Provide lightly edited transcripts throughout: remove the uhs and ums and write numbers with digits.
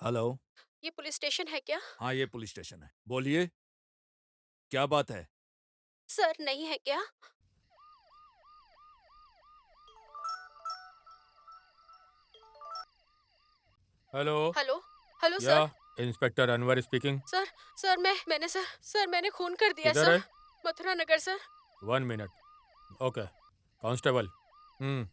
Hello. ये police station है क्या? हाँ, ये पुलिस स्टेशन है। बोलिए, क्या बात है? सर नहीं है क्या? हेलो। हेलो। हेलो या sir. Inspector Anwar speaking. Sir sir मैंने खून कर दिया किधर सर। है? मथुरा नगर सर। 1 मिनट। ओके। कांस्टेबल। हम्म।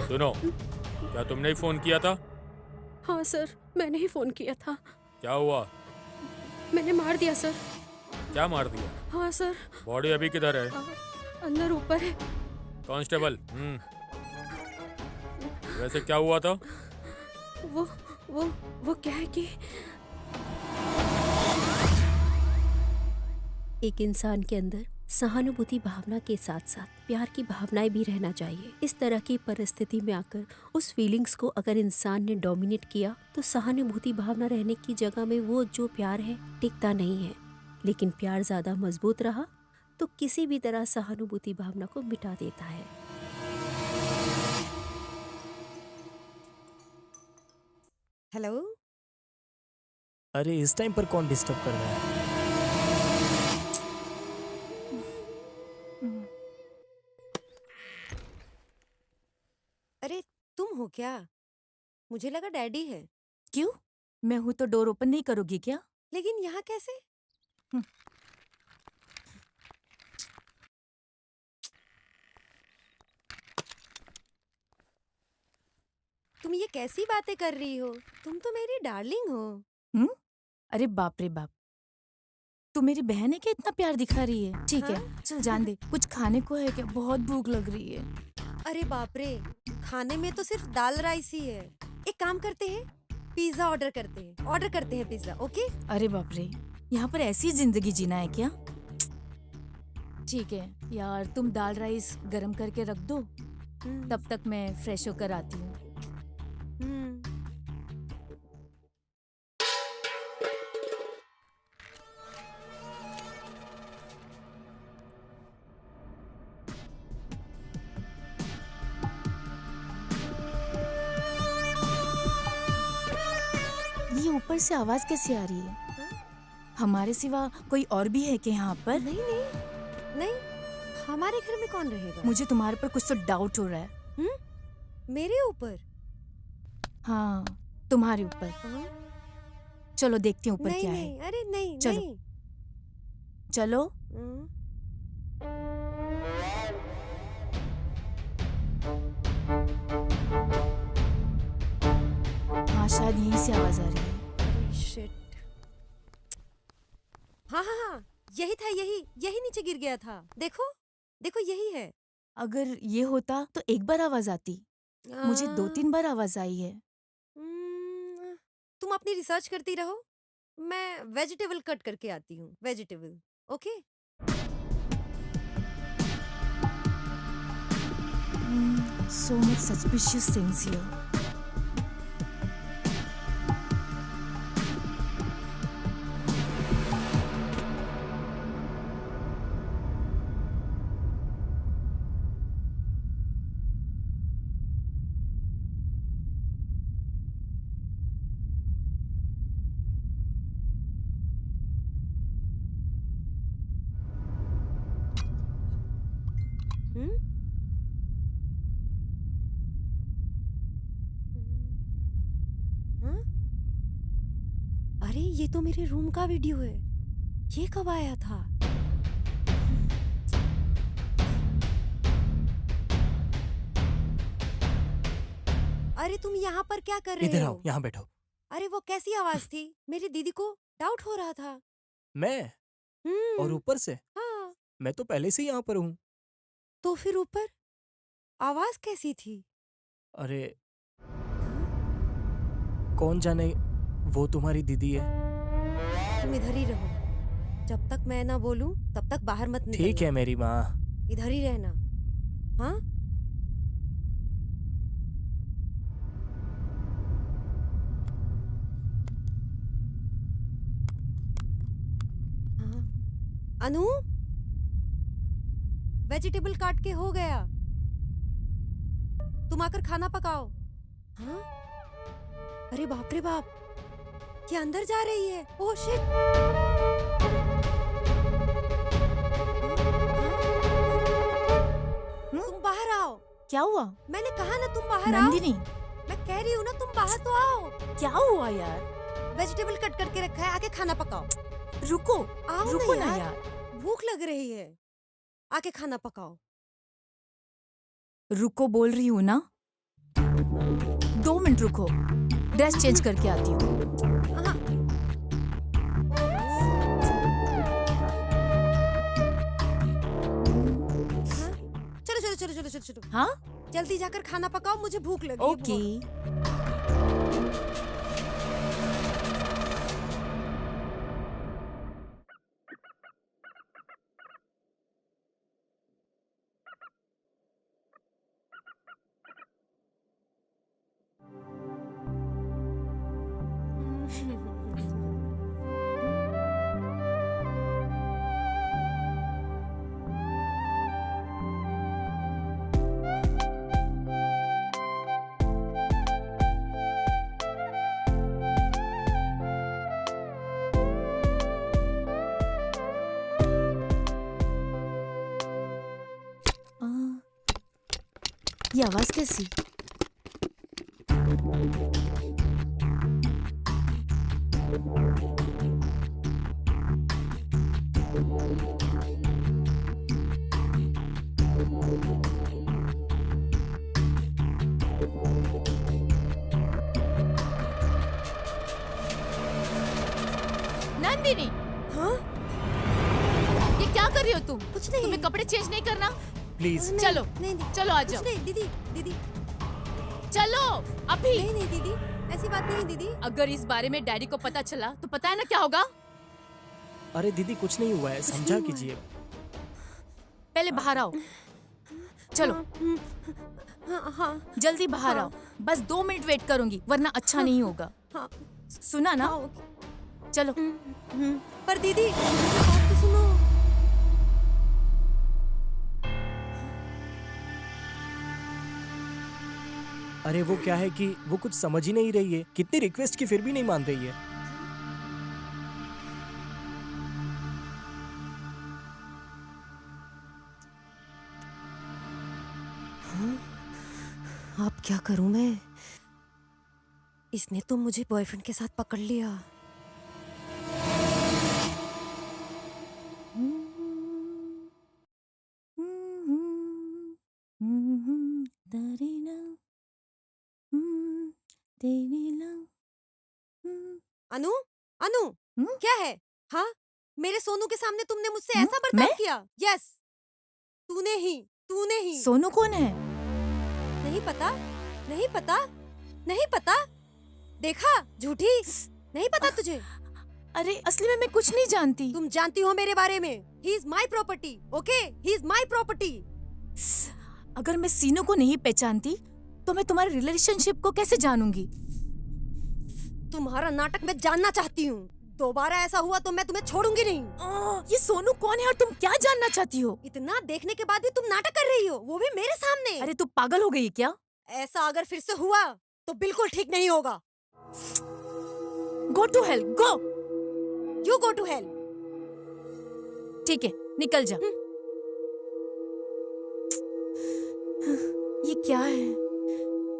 सुनो, क्या तुमने ही फोन किया था? हाँ सर, मैंने ही फोन किया था। क्या हुआ? मैंने मार दिया सर। क्या मार दिया? हाँ सर। बॉडी अभी किधर है? आ, अंदर ऊपर है। कांस्टेबल। वैसे क्या हुआ था? वो वो वो क्या है कि एक इंसान के अंदर सहानुभूति भावना के साथ साथ प्यार की भावनाएं भी रहना चाहिए। इस तरह की परिस्थिति में आकर उस फीलिंग्स को अगर इंसान ने डोमिनेट किया तो सहानुभूति भावना रहने की जगह में वो जो प्यार है टिकता नहीं है। लेकिन प्यार ज्यादा मजबूत रहा तो किसी भी तरह सहानुभूति भावना को मिटा देता है। हेलो। अरे इस टाइम पर कौन डिस्टर्ब कर रहा है? अरे तुम हो क्या? मुझे लगा डैडी है। क्यों? मैं हूं तो डोर ओपन नहीं करोगी क्या? लेकिन यहाँ कैसे? हम्म। तुम ये कैसी बातें कर रही हो? तुम तो मेरी डार्लिंग हो। हम्म? अरे बाप रे बाप, तू मेरी बहन है क्या इतना प्यार दिखा रही है? ठीक है, हाँ? चल जान दे। कुछ खाने को है क्या? बहुत भूख लग रही है। अरे बाप रे, खाने में तो सिर्फ दाल राइस ही है। एक काम करते हैं, पिज्जा ऑर्डर करते हैं पिज्जा। ओके? अरे बाप रे, यहाँ पर ऐसी जिंदगी जीना है क्या? ठीक है यार, तुम दाल राइस गरम करके रख दो, तब तक मैं फ्रेश होकर आती हूँ। हम्म। ये ऊपर से आवाज कैसी आ रही है? हाँ? हमारे सिवा कोई और भी है क्या यहाँ पर? नहीं नहीं नहीं, हमारे घर में कौन रहेगा? मुझे तुम्हारे पर कुछ तो डाउट हो रहा है। मेरे ऊपर? हाँ, तुम्हारे ऊपर। हाँ? चलो देखती हूँ ऊपर नहीं क्या नहीं, है। अरे नहीं चलो। नहीं। चलो। हम्म। हाँ, शायद यहीं से आवाज आ रही है। अरे शिट। हाँ हाँ हाँ, यही था, यही नीचे गिर गया था। देखो देखो, यही है। अगर ये होता तो एक बार आवाज आती। मुझे 2-3 बार आवाज आई है। तुम अपनी रिसर्च करती रहो, मैं वेजिटेबल कट करके आती हूँ। Vegetable. Okay? So much suspicious things here. हम्म। हाँ? अरे ये तो मेरे रूम का वीडियो है। ये कब आया था? अरे तुम यहाँ पर क्या कर रहे इधर हो? आओ, यहाँ बैठो। अरे वो कैसी आवाज थी? मेरी दीदी को डाउट हो रहा था। मैं? और हम्म। ऊपर से? हाँ, मैं तो पहले से ही यहाँ पर हूँ। तो फिर ऊपर आवाज कैसी थी? अरे कौन जाने, वो तुम्हारी दीदी है। तुम इधर ही रहो, जब तक मैं ना बोलूं तब तक बाहर मत निकलना। ठीक है मेरी माँ। इधर ही रहना। हाँ? अनु, वेजिटेबल काट के हो गया, तुम आकर खाना पकाओ। हाँ? अरे बाप रे बाप, ये अंदर जा रही है। Oh shit. तुम बाहर आओ। क्या हुआ? मैंने कहा ना तुम बाहर आओ। नंदिनी, मैं कह रही हूँ ना तुम बाहर तो आओ। क्या हुआ यार? वेजिटेबल कट करके रखा है, आके खाना पकाओ। रुको, आओ रुको ना ना यार, यार। भूख लग रही है, आके खाना पकाओ। रुको बोल रही हूँ ना। 2 मिनट रुको, ड्रेस चेंज करके आती हूँ। हाँ। चलो चलो चलो चलो चलो चलो, हाँ, जल्दी जाकर खाना पकाओ, मुझे भूख लगी है ओके। बहुत। आ, ये आवाज कैसी? नंदिनी, हाँ? ये क्या कर रही हो तुम? कुछ नहीं। तुम्हें कपड़े चेंज नहीं करना? प्लीज। नहीं, चलो, नहीं, नहीं, चलो आ कुछ जाओ। नहीं, दीदी दीदी, चलो अभी। नहीं नहीं दीदी, ऐसी बात नहीं दीदी। अगर इस बारे में डैडी को पता चला तो पता है ना क्या होगा? अरे दीदी कुछ नहीं हुआ है, समझा नहीं हुआ कीजिए। पहले बाहर आओ। चलो हाँ हाँ जल्दी बाहर हाँ। आओ। बस 2 मिनट वेट करूंगी, वरना अच्छा नहीं होगा। हाँ। सुना ना? हाँ, ओके। चलो। पर दीदी बात तो सुनो। अरे वो क्या है कि वो कुछ समझ ही नहीं रही है, कितनी रिक्वेस्ट की फिर भी नहीं मान रही है। अब क्या करूं मैं? इसने तो मुझे बॉयफ्रेंड के साथ पकड़ लिया। अनु, अनु, क्या है? हाँ, मेरे सोनू के सामने तुमने मुझसे ऐसा बर्ताव मैं? किया? यस, तूने ही। सोनू कौन है? नहीं पता, नहीं पता, नहीं पता। देखा, झूठी। नहीं पता तुझे? अरे असली में मैं कुछ नहीं जानती। तुम जानती हो मेरे बारे में। He is my property, okay? He is my property. अगर मैं सीनू को नहीं पहचानती तो मैं तुम्हारे रिलेशनशिप को कैसे जानूंगी? तुम्हारा नाटक मैं जानना चाहती हूँ। दोबारा ऐसा हुआ तो मैं तुम्हें छोड़ूंगी नहीं। ये सोनू कौन है और तुम क्या जानना चाहती हो? इतना देखने के बाद भी तुम नाटक कर रही हो, वो भी मेरे सामने। अरे तू पागल हो गई क्या? ऐसा अगर फिर से हुआ तो बिल्कुल ठीक नहीं होगा। Go to hell, go. You go to hell. ठीक है, निकल जा। ये क्या है?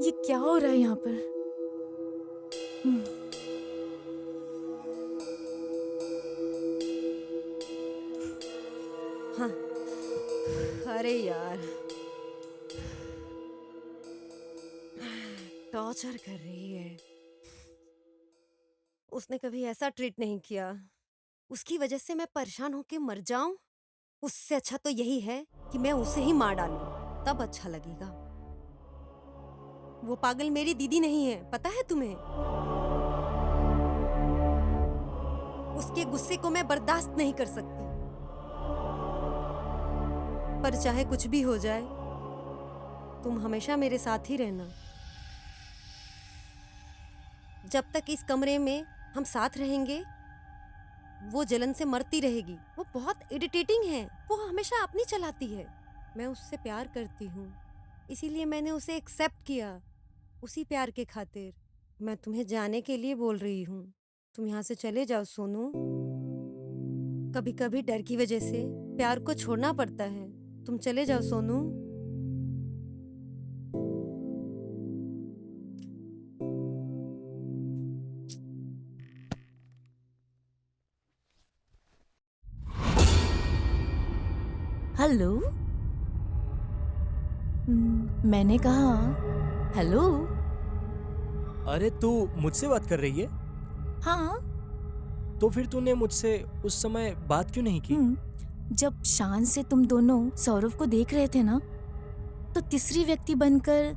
ये क्या हो रहा है यहाँ पर? हाँ। अरे यार, टॉर्चर कर रही है। उसने कभी ऐसा ट्रीट नहीं किया। उसकी वजह से मैं परेशान होके मर जाऊं? उससे अच्छा तो यही है कि मैं उसे ही मार डालूं, तब अच्छा लगेगा। वो पागल मेरी दीदी नहीं है, पता है तुम्हें? उसके गुस्से को मैं बर्दाश्त नहीं कर सकती। पर चाहे कुछ भी हो जाए, तुम हमेशा मेरे साथ ही रहना। जब तक इस कमरे में हम साथ रहेंगे, वो जलन से मरती रहेगी। वो बहुत इरिटेटिंग है, वो हमेशा अपनी चलाती है। मैं उससे प्यार करती हूँ, इसीलिए मैंने उसे एक्सेप्ट किया। उसी प्यार के खातिर मैं तुम्हें जाने के लिए बोल रही हूँ। तुम यहाँ से चले जाओ सोनू। कभी कभी डर की वजह से प्यार को छोड़ना पड़ता है। तुम चले जाओ सोनू। हेलो। मैंने कहा हेलो। अरे तू मुझसे बात कर रही है? हाँ। तो फिर तूने मुझसे उस समय बात क्यों नहीं की? जब शान से तुम दोनों सौरव को देख रहे थे ना, तो तीसरी व्यक्ति बनकर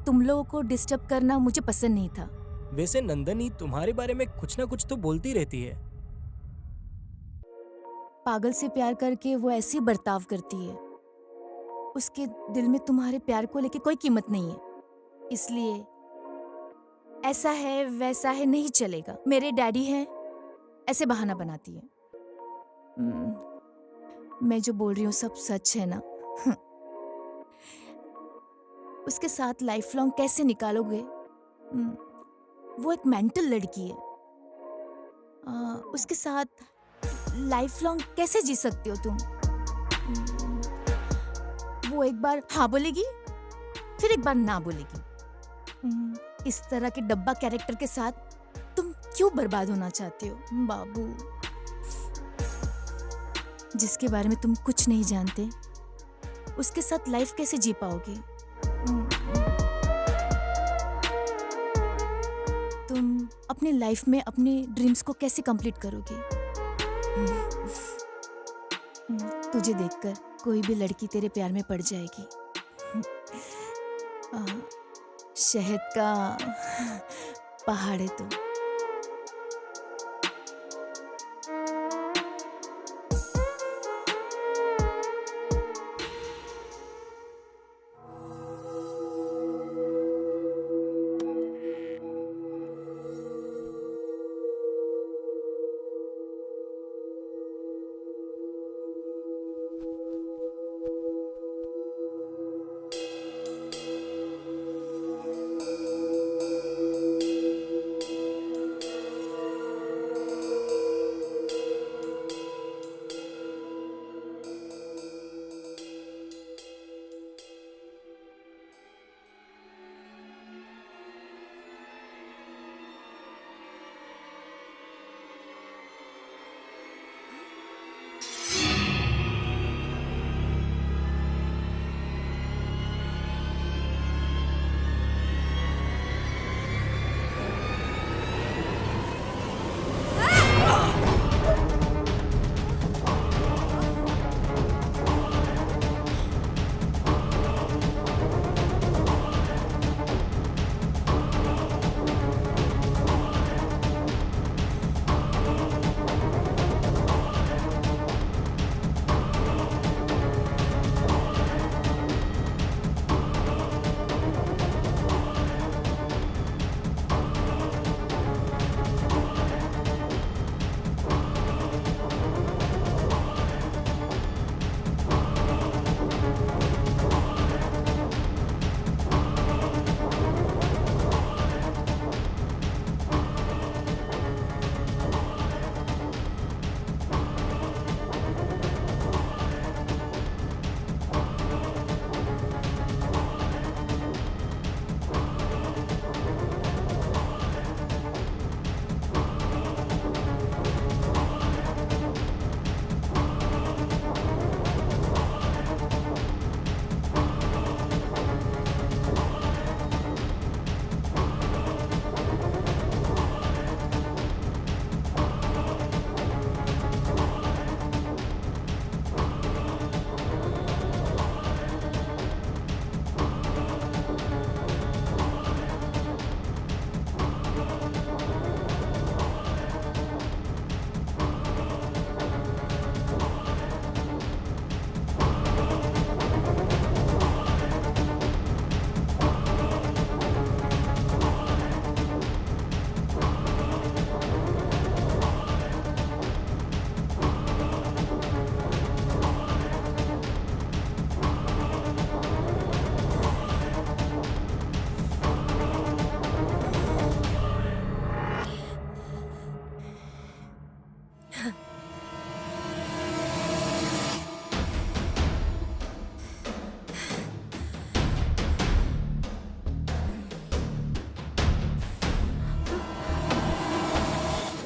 तुम लोगों को डिस्टर्ब करना मुझे पसंद नहीं था। वैसे नंदनी तुम्हारे बारे में कुछ ना कुछ तो बोलती रहती है। पागल से प्यार करके वो ऐसी बर्ताव करती है। उसके दिल में तुम्हारे प्यार को लेके कोई कीमत नहीं है, इसलिए ऐसा है वैसा है नहीं चलेगा। मेरे डैडी हैं, ऐसे बहाना बनाती है। मैं जो बोल रही हूँ सब सच है ना? उसके साथ लाइफ लॉन्ग कैसे निकालोगे? वो एक मेंटल लड़की है। उसके साथ लाइफ लॉन्ग कैसे जी सकती हो तुम? वो एक बार हाँ बोलेगी, फिर एक बार ना बोलेगी। इस तरह के डब्बा कैरेक्टर के साथ तुम क्यों बर्बाद होना चाहते हो बाबू? जिसके बारे में तुम कुछ नहीं जानते, उसके साथ लाइफ कैसे जी पाओगे? तुम अपने लाइफ में अपने ड्रीम्स को कैसे कंप्लीट करोगे? तुझे देखकर कोई भी लड़की तेरे प्यार में पड़ जाएगी। शहद का पहाड़ है तू।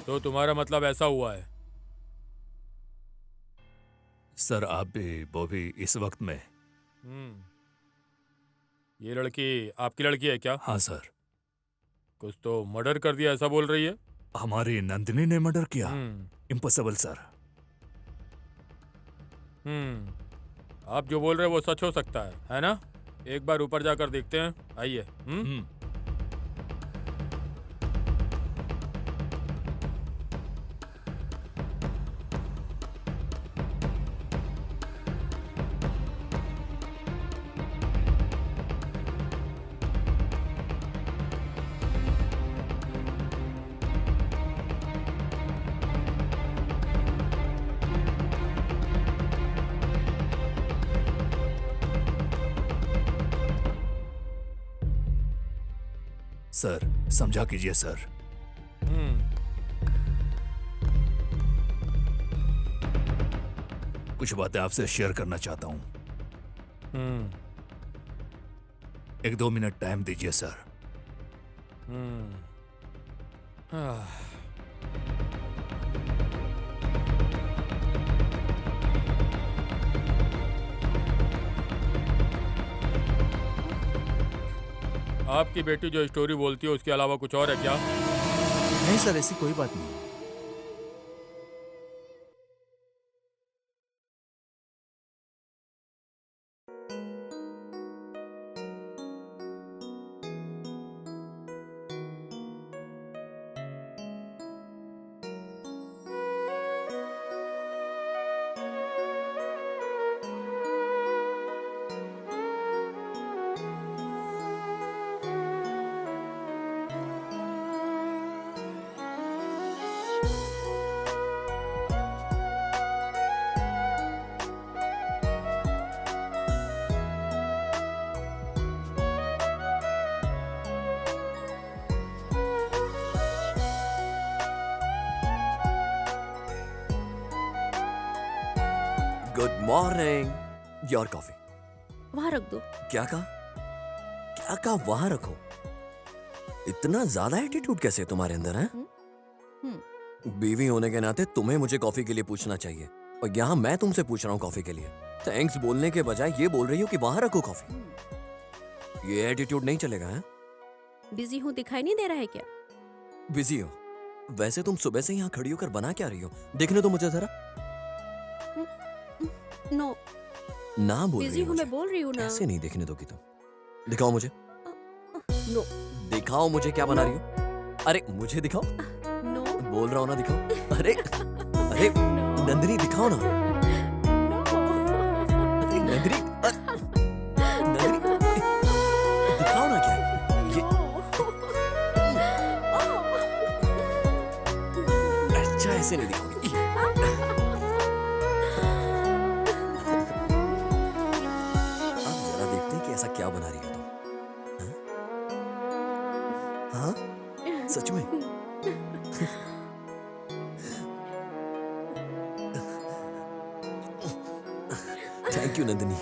तो तुम्हारा मतलब ऐसा हुआ है? सर आप भी वो भी इस वक्त में। ये लड़की आपकी लड़की है क्या? हाँ सर, कुछ तो मर्डर कर दिया ऐसा बोल रही है। हमारी नंदिनी ने मर्डर किया। हम्म इम्पॉसिबल सर। आप जो बोल रहे हैं वो सच हो सकता है ना? एक बार ऊपर जाकर देखते हैं, आइए। सर समझा कीजिए सर। कुछ बातें आपसे शेयर करना चाहता हूँ। 1-2 मिनट टाइम दीजिए सर। आपकी बेटी जो स्टोरी बोलती है उसके अलावा कुछ और है क्या? नहीं सर, ऐसी कोई बात नहीं। Good morning. Your coffee. वहां रख दो। क्या कहा? क्या कहा वहां रखो? इतना ज्यादा एटीट्यूड कैसे है तुम्हारे अंदर है? बीवी होने के नाते तुम्हें मुझे कॉफी के लिए पूछना चाहिए, और यहाँ मैं तुमसे पूछ रहा हूँ कॉफी के लिए। थैंक्स बोलने के बजाय ये बोल रही हो कि वहां रखो कॉफी। ये एटीट्यूड नहीं चलेगा। है बिजी हूँ दिखाई नहीं दे रहा है क्या? बिजी हो? वैसे तुम सुबह से यहाँ खड़ी होकर बना क्या रही हो? देखने तो मुझे जरा। नो, ना बोल बिजी रही हो हूँ, मुझे। मैं बोल रही हूँ ना। कैसे नहीं देखने दोगी तुम? दिखाओ मुझे। नो दिखाओ मुझे क्या बना रही हो। अरे मुझे दिखाओ। नो बोल रहा हूँ ना, दिखाओ। अरे अरे नो नंदिनी दिखाओ ना। नो अरे नंदिनी, नंदिनी दिखाओ ना। क्या ये? अच्छा ऐसे नहीं दिखाओगी। अब जरा देखते हैं कि ऐसा क्या बना रही हो तुम। हाँ? हाँ? सच में? Thank you Nandini.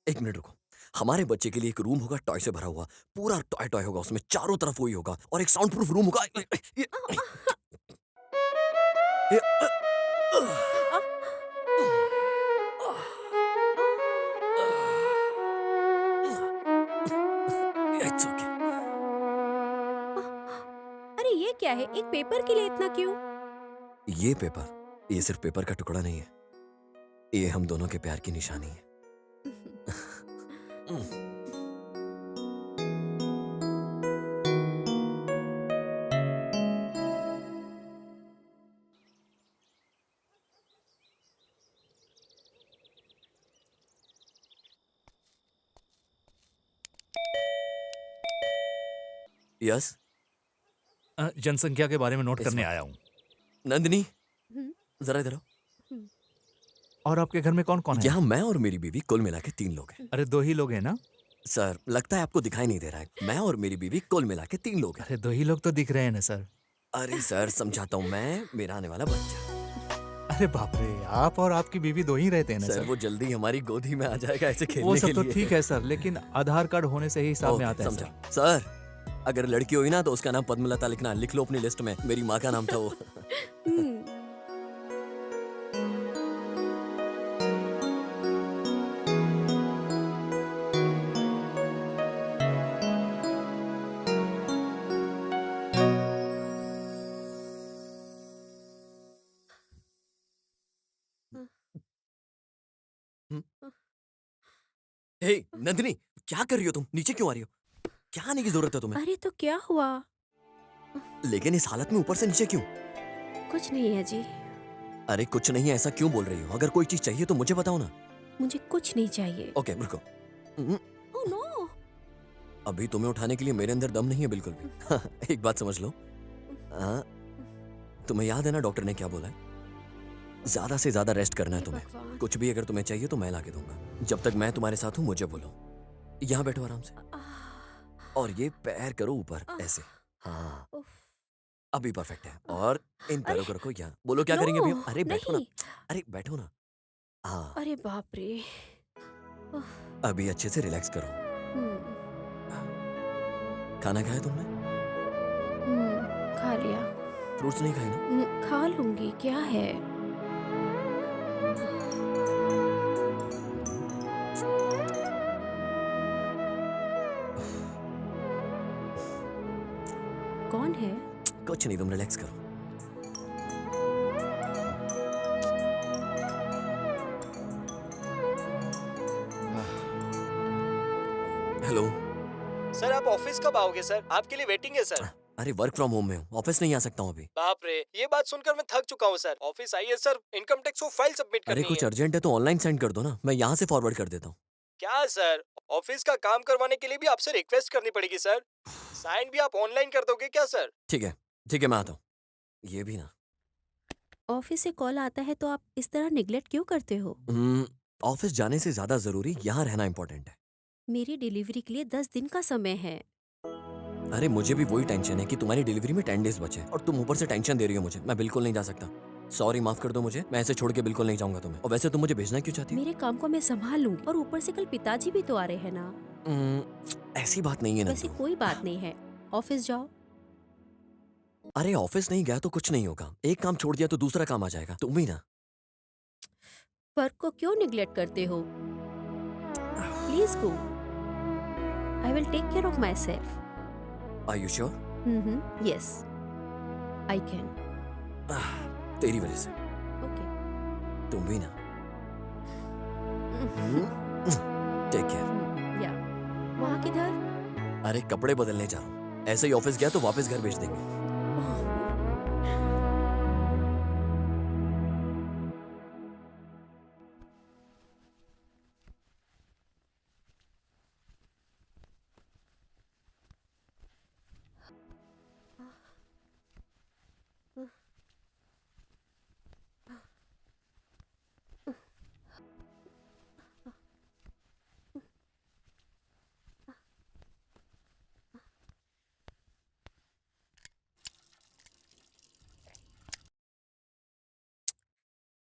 एक मिनट रुको। हमारे बच्चे के लिए एक रूम होगा टॉय से भरा हुआ, पूरा टॉय टॉय होगा, उसमें चारों तरफ वही होगा, और एक साउंड प्रूफ रूम होगा। It's okay. अरे ये क्या है? एक पेपर के लिए इतना क्यों? ये पेपर, ये सिर्फ पेपर का टुकड़ा नहीं है, ये हम दोनों के प्यार की निशानी है। यस जनसंख्या के बारे में नोट इस करने वक्त। आया हूँ। नंदिनी, हम्म। जरा इधर आओ। और आपके घर में कौन कौन है? यहाँ मैं और मेरी बीवी कुल मिला के 3 लोग हैं। अरे 2 ही लोग हैं ना? सर लगता है आपको दिखाई नहीं दे रहा है, मैं और मेरी बीवी कुल मिला के 3 लोग हैं। अरे 2 ही लोग तो दिख रहे हैं ना सर। अरे सर समझाता हूँ, मैं, मेरा आने वाला बच्चा। अरे बाप रे, आप और आपकी बीवी 2 ही रहते हैं ना सर सर? वो जल्दी हमारी गोदी में आ जाएगा ऐसे खेलने वो के सब तो लिए। ठीक है सर, लेकिन आधार कार्ड होने से ही हिसाब में ओके, आता है समझा। सर। सर अगर लड़की हुई ना तो उसका नाम पद्मलता लिखना, लिख लो अपनी लिस्ट में, मेरी माँ का नाम था वो। हम्म, हे नंदिनी, क्या कर रही हो तुम? नीचे क्यों आ रही हो? क्या आने की जरूरत है तुम्हें? अरे तो क्या हुआ? लेकिन इस हालत में ऊपर से नीचे क्यों? कुछ नहीं है जी, अरे कुछ नहीं है, ऐसा क्यों बोल रही हो? अगर कोई चीज चाहिए तो मुझे बताओ ना। मुझे कुछ नहीं चाहिए। ओके रुको। हम्म, ओह नो। अभी तुम्हें उठाने के लिए मेरे अंदर दम नहीं है बिल्कुल भी। एक बात समझ लो, हाँ, तुम्हें याद है ना डॉक्टर ने क्या बोला है? ज्यादा से ज्यादा रेस्ट करना है हे तुम्हें। भगवान। कुछ भी अगर तुम्हें चाहिए तो मैं ला के दूंगा। जब तक मैं तुम्हारे साथ हूँ मुझे बोलो। यहाँ बैठो आराम से, और ये पैर करो ऊपर ऐसे। हाँ, उफ, अभी परफेक्ट है। और इन पैरों को अरे, रखो यहाँ। बोलो क्या करेंगे अभी हम? नो, अरे बैठो ना, नहीं। अरे बैठो ना। हाँ, अरे बाप रे। उफ, अभी अच्छे से रिलैक्स करो। हम्म, खाना खाया तुमने? खा लिया। फ्रूट्स नहीं खाए ना? खा लूंगी, क्या है? कौन है? कुछ नहीं, तुम रिलैक्स करो। हेलो। सर आप ऑफिस कब आओगे सर? आपके लिए वेटिंग है सर। अरे वर्क फ्रॉम होम में हूँ, ऑफिस नहीं आ सकता हूँ अभी। बाप रे, ये बात सुनकर मैं थक चुका हूँ सर। ऑफिस आइए सर, इनकम टैक्स को फाइल सबमिट अरे करनी कुछ है। अर्जेंट है तो ऑनलाइन सेंड कर दो ना, मैं यहाँ से फॉरवर्ड कर देता हूँ। क्या सर, ऑफिस का काम करवाने के लिए भी आपसे रिक्वेस्ट करनी पड़ेगी सर? साइन भी आप ऑनलाइन कर दोगे क्या सर? ठीक है ठीक है, मैं आता हूँ। ये भी ना, ऑफिस से कॉल आता है तो आप इस तरह निगलेक्ट क्यों करते हो? ऑफिस जाने से ज्यादा जरूरी यहाँ रहना इम्पोर्टेंट है। मेरी डिलीवरी के लिए 10 दिन का समय है। अरे मुझे भी वही टेंशन है कि तुम्हारी डिलीवरी में 10 डेज बचे हैं, और तुम ऊपर से टेंशन दे रही हो मुझे। मैं बिल्कुल नहीं जा सकता, सॉरी, माफ कर दो मुझे। मैं ऐसे छोड़ के बिल्कुल नहीं जाऊंगा तुम्हें। और वैसे तुम मुझे भेजना क्यों चाहती हो? मेरे काम को मैं संभाल लूंगी, और ऊपर से कल पिताजी भी तो आ रहे हैं ना। ऐसी बात नहीं है ना। वैसे कोई बात नहीं है, ऑफिस जाओ। अरे ऑफिस नहीं गया तो कुछ नहीं होगा, एक काम छोड़ दिया तो दूसरा काम आ जाएगा। तुम भी ना। वर्क को क्यों निगलेक्ट करते हो? Please go, I will take care of myself. Are you sure? Yes, I can. तेरी वजह से। ओके। तुम भी ना। Take care. या वहाँ किधर? अरे कपड़े बदलने जा रहा हूँ, ऐसे ही ऑफिस गया तो वापस घर भेज देंगे।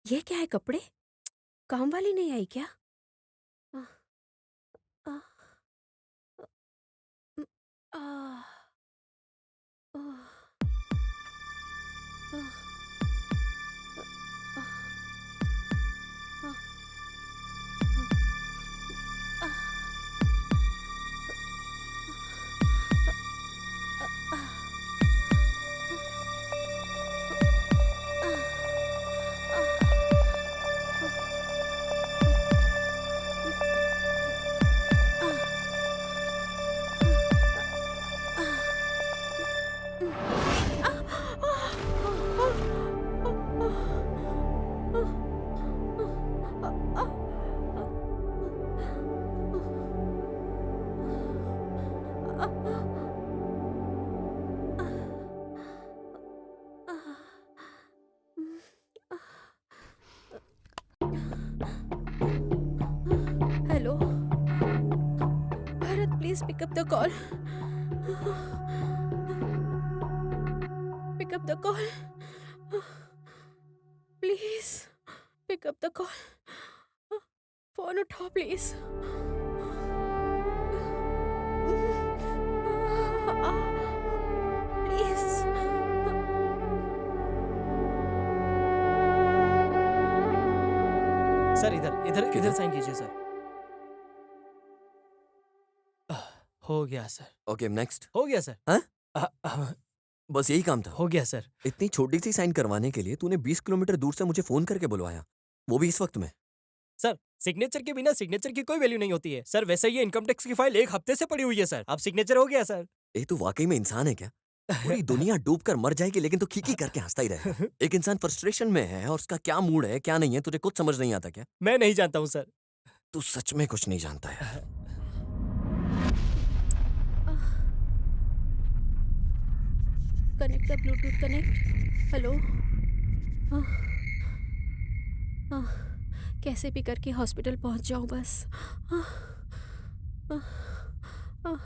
ये क्या है? कपड़े? काम वाली नहीं आई क्या? आ, आ, आ, आ, आ, hello Bharat, please pick up the call. Pick up the call, please pick up the call. Phone उठाओ प्लीज। सर इधर इधर किधर? इधर साइन कीजिए सर। हो गया सर, ओके नेक्स्ट। हो गया सर। हाँ? अ, बस यही काम था? हो गया सर। इतनी छोटी सी साइन करवाने के लिए तूने 20 किलोमीटर दूर से मुझे फोन करके बुलवाया, वो भी इस वक्त में? सर सिग्नेचर के बिना सिग्नेचर की कोई वैल्यू नहीं होती है सर। वैसे ये इनकम टैक्स की फाइल 1 हफ्ते से पड़ी हुई है सर। अब सिग्नेचर हो गया सर। ए तू वाकई में इंसान है क्या? पूरी दुनिया डूब कर मर जाएगी लेकिन तू खीखी करके हंसता ही रहेगा। एक इंसान फ्रस्ट्रेशन में है और उसका क्या मूड है क्या नहीं है तुझे कुछ समझ नहीं आता क्या? मैं नहीं जानता हूँ सर। तू सच में कुछ नहीं जानता है। Connect the Bluetooth connect. Hello. हाँ, हाँ, कैसे भी करके हॉस्पिटल पहुंच जाऊं बस। हाँ, हाँ, हाँ,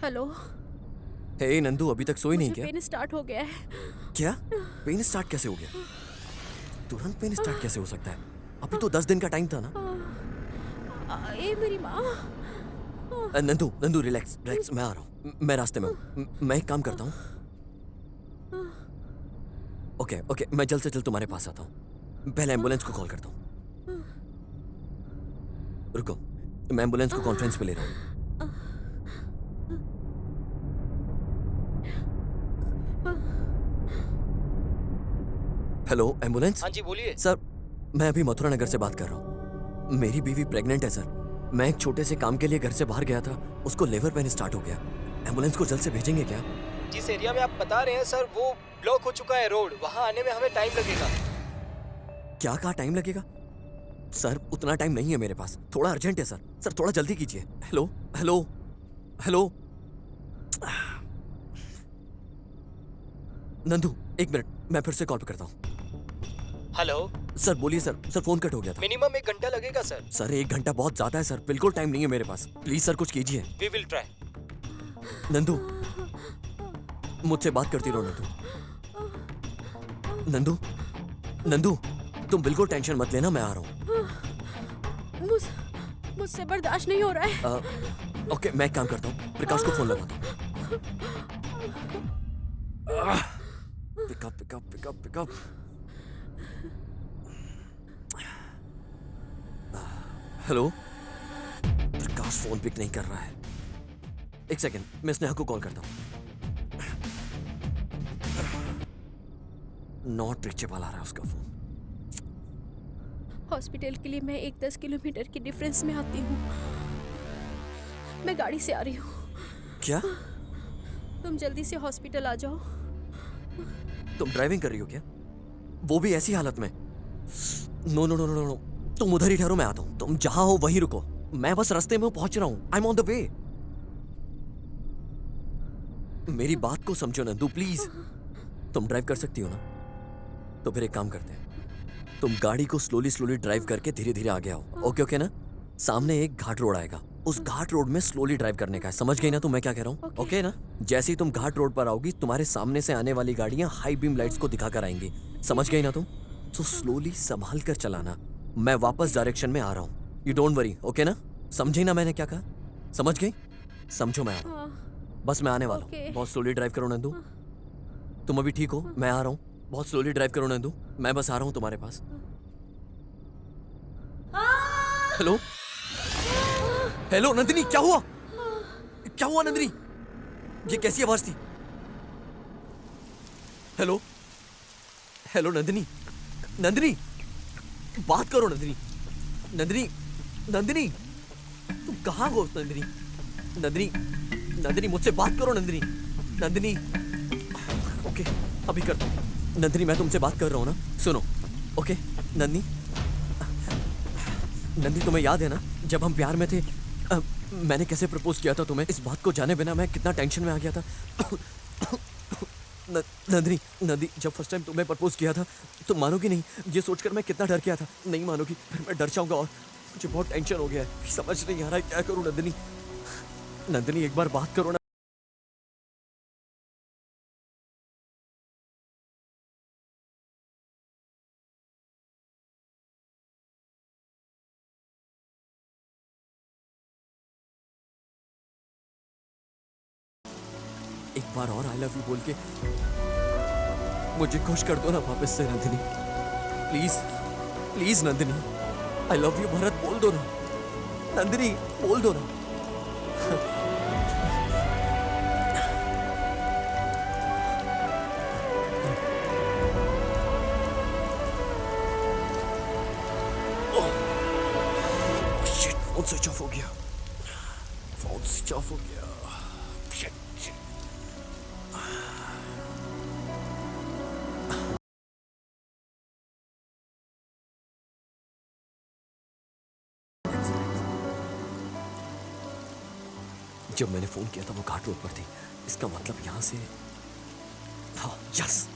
हेलो। हे नंदू अभी तक सोई नहीं मुझे क्या? पेन स्टार्ट हो गया है। क्या? पेन स्टार्ट कैसे हो गया? तुरंत पेन स्टार्ट कैसे हो सकता है? अभी तो 10 दिन का टाइम था ना? ए मेरी माँ। नंदू नंदू रिलैक्स रिलैक्स, मैं आ रहा हूँ, मैं रास्ते में हूँ। मैं एक काम करता हूँ। ओके ओके, मैं जल्द से जल्द तुम्हारे पास आता हूँ। पहले एम्बुलेंस को कॉल करता हूँ। रुको, मैं एम्बुलेंस को कॉन्फ्रेंस पे ले रहा हूँ। Hello ambulance. हाँ जी बोलिए। सर मैं अभी मथुरा नगर से बात कर रहा हूँ। मेरी बीवी प्रेग्नेंट है सर। मैं एक छोटे से काम के लिए घर से बाहर गया था, उसको लेबर पेन स्टार्ट हो गया। एम्बुलेंस को जल्द से भेजेंगे क्या? जिस एरिया में आप बता रहे हैं सर वो ब्लॉक हो चुका है रोड, वहाँ आने में हमें टाइम लगेगा। क्या कहा टाइम लगेगा? सर उतना टाइम नहीं है मेरे पास, थोड़ा अर्जेंट है सर। सर थोड़ा जल्दी कीजिए। हेलो हेलो हेलो नंदू एक मिनट, मैं फिर से कॉल करता हूँ। हेलो। सर बोलिए सर। सर फोन कट हो गया था। मिनिमम 1 घंटा लगेगा सर। सर 1 घंटा बहुत ज्यादा है सर, बिल्कुल टाइम नहीं है मेरे पास। प्लीज सर कुछ कीजिए। We will try. नंदू मुझसे बात करती रहो नंदू। नंदू नंदू तुम बिल्कुल टेंशन मत लेना, मैं आ रहा हूँ। मुझसे बर्दाश्त नहीं हो रहा है। ओके मैं एक काम करता हूँ, प्रकाश को फोन लगाता हूँ। Pickup pickup pickup pickup. Hello. Prakash phone pick नहीं कर रहा है। एक सेकेंड, मैं स्नेहा को कॉल करता हूँ। नॉट रीचेबल आ रहा है उसका फोन। हॉस्पिटल के लिए मैं 1-10 किलोमीटर की डिफरेंस में आती हूँ। मैं गाड़ी से आ रही हूँ। क्या? तुम जल्दी से हॉस्पिटल आ जाओ। तुम ड्राइविंग कर रही हो क्या? वो भी ऐसी हालत में? No no no no no, तुम उधर ही ठहरो, मैं आता हूँ। तुम जहां हो वहीं रुको, मैं बस रास्ते में पहुंच रहा हूँ। I am on the way. मेरी बात को समझो नंदू प्लीज। तुम ड्राइव कर सकती हो ना? तो फिर एक काम करते हैं, तुम गाड़ी को स्लोली स्लोली ड्राइव करके धीरे धीरे आगे आओ। ओके ओके ना? सामने एक घाट रोड आएगा, उस घाट रोड में स्लोली ड्राइव करने का है। समझ गई ना तुम मैं क्या कह रहा हूँ? ओके ना? जैसे ही तुम घाट रोड पर आओगी, तुम्हारे सामने से आने वाली गाड़ियां हाई बीम लाइट्स को दिखाकर आएंगी। समझ गई ना तुम? तो स्लोली संभाल कर चलाना। मैं वापस डायरेक्शन में आ रहा हूँ। यू डोंट वरी, ओके ना? समझी ना मैंने क्या कहा? समझ गई? समझो मैं आ रहा हूँ। बस मैं आने वाला हूँ। ओके। बहुत स्लोली ड्राइव करो नंदू। तुम अभी ठीक हो? मैं आ रहा हूँ। बहुत स्लोली ड्राइव करो नंदू, मैं बस आ रहा हूँ तुम्हारे पास। हेलो हेलो नंदिनी, क्या हुआ? क्या हुआ नंदिनी? ये कैसी आवाज थी? हेलो हेलो नंदिनी, नंदिनी बात करो नंदिनी। नंदिनी नंदिनी तुम कहाँ हो नंदिनी? नंदिनी नंदिनी मुझसे बात करो नंदिनी। नंदिनी ओके अभी करता हूँ। नंदिनी मैं तुमसे बात कर रहा हूँ ना, सुनो। ओके नंदिनी, नंदी तुम्हें याद है ना जब हम प्यार में थे, मैंने कैसे प्रपोज किया था तुम्हें? इस बात को जाने बिना मैं कितना टेंशन में आ गया था। नंदिनी नंदी, जब फर्स्ट टाइम तुम्हें प्रपोज किया था तुम मानोगी नहीं, ये सोचकर मैं कितना डर गया था। नहीं मानोगी, फिर मैं डर जाऊंगा और मुझे बहुत टेंशन हो गया है। समझ नहीं आ रहा है क्या करूं नंदिनी। नंदिनी एक बार बात करो ना। एक बार और आई लव यू बोल के मुझे खुश कर दो ना वापस से Nandini. Please please Nandini, I love you Bharat बोल दो ना। नंदिनी बोल दो ना। शिट, फोन स्विच ऑफ हो गया। फोन स्विच ऑफ हो गया। Shit, shit. जब मैंने फोन किया था वो घाट रोड पर थी, इसका मतलब यहां से, हाँ, यस।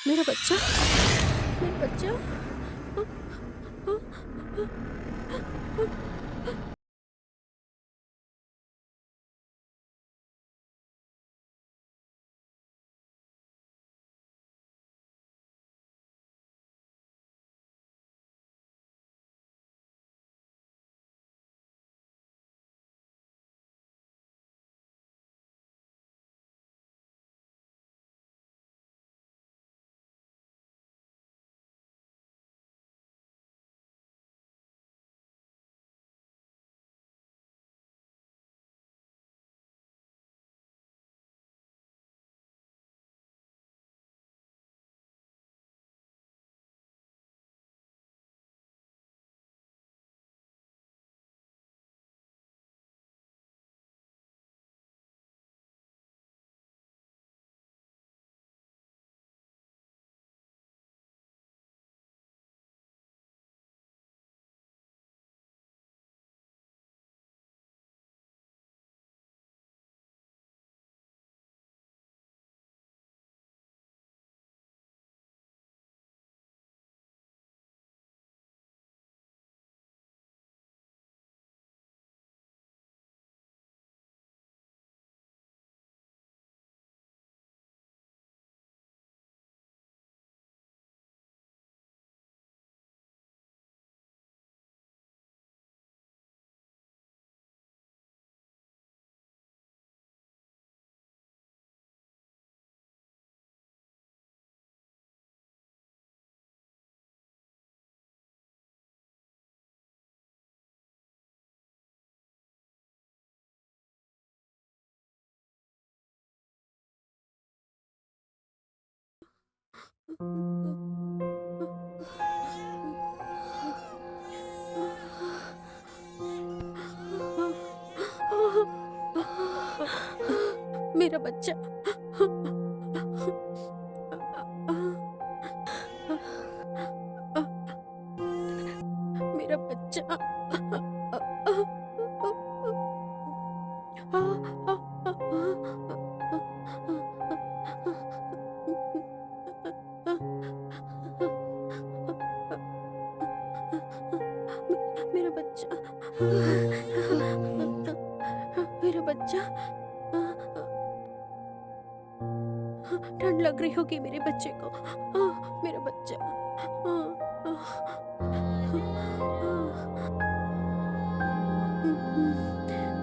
मेरा बच्चा, मेरा बच्चा। मेरा बच्चा। मेरा बच्चा। मेरा बच्चा। मेरा बच्चा। ठंड लग रही होगी मेरे बच्चे को। मेरा बच्चा।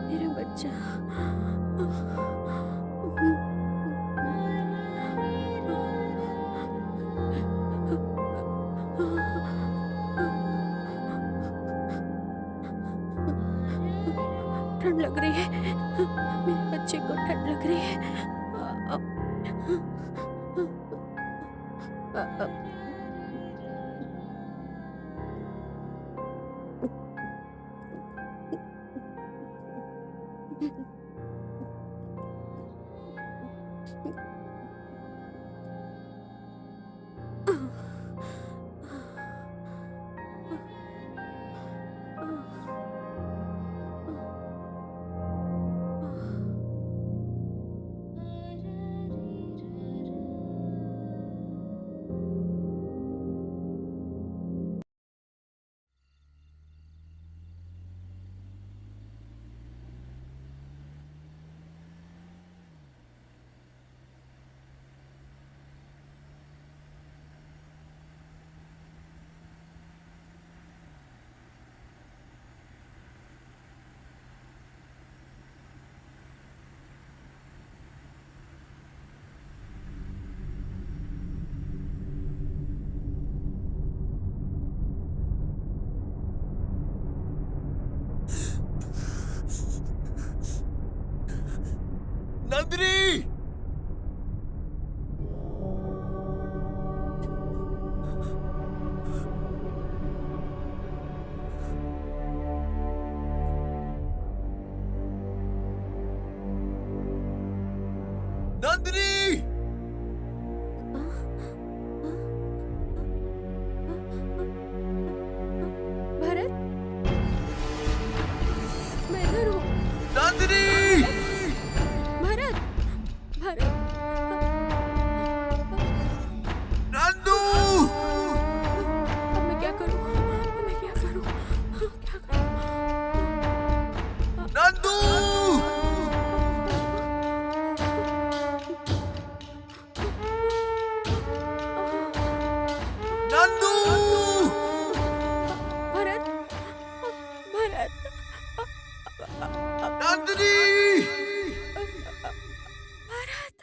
मेरा बच्चा। ठंड लग रही है। मेरे बच्चे को ठंड लग रही है। नंदिनी! नंदिनी! भरत, मैं इधर हूँ। नंदिनी! भरत, भरत। नंदू! अब मैं क्या करूँ? मैं क्या करूँ? क्या करूँ? नंदू! नंदू! भरत, भरत। नंदिनी! भरत।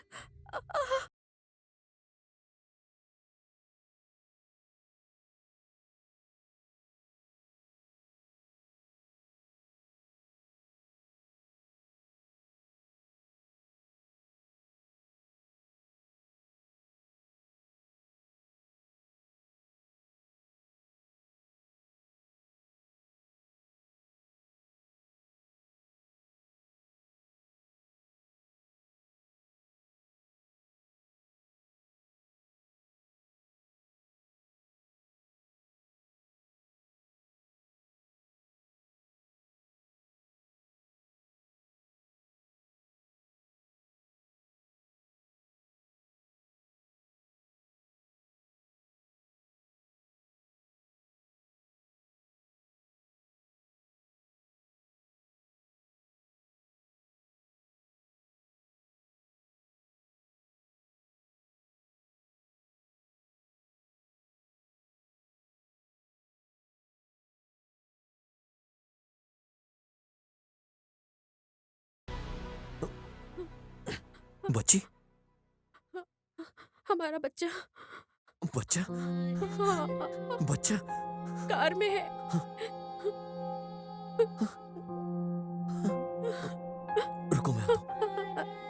बच्ची? हमारा बच्चा। बच्चा? हाँ, बच्चा? कार में है। रुको, मैं आता हूँ।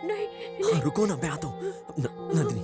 नहीं, हाँ, रुको ना, मैं आता हूँ। नंदिनी,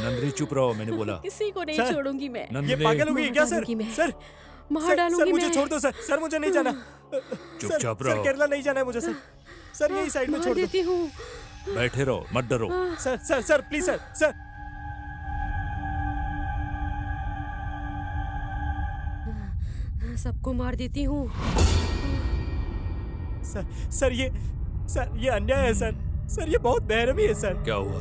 नंदिनी चुप रहो, मैंने बोला। किसी को नहीं सर, छोड़ूंगी मैं। ये नंदिनी पागल हो गई क्या सर? डालूंगी मैं। सर मार सर डालूंगी मुझे मैं। छोड़ दो सर। सर मुझे नहीं जाना। चुपचाप सर रहो। केरला नहीं जाना है मुझे सर। सर यही साइड में मार छोड़ दो। देती हूँ। बैठे रहो, मत डरो। Sir sir sir please sir. Sir सबको मार देती हूँ। सर सर ये अन्याय है सर। सर ये बहुत बेरहमी है सर। क्या हुआ?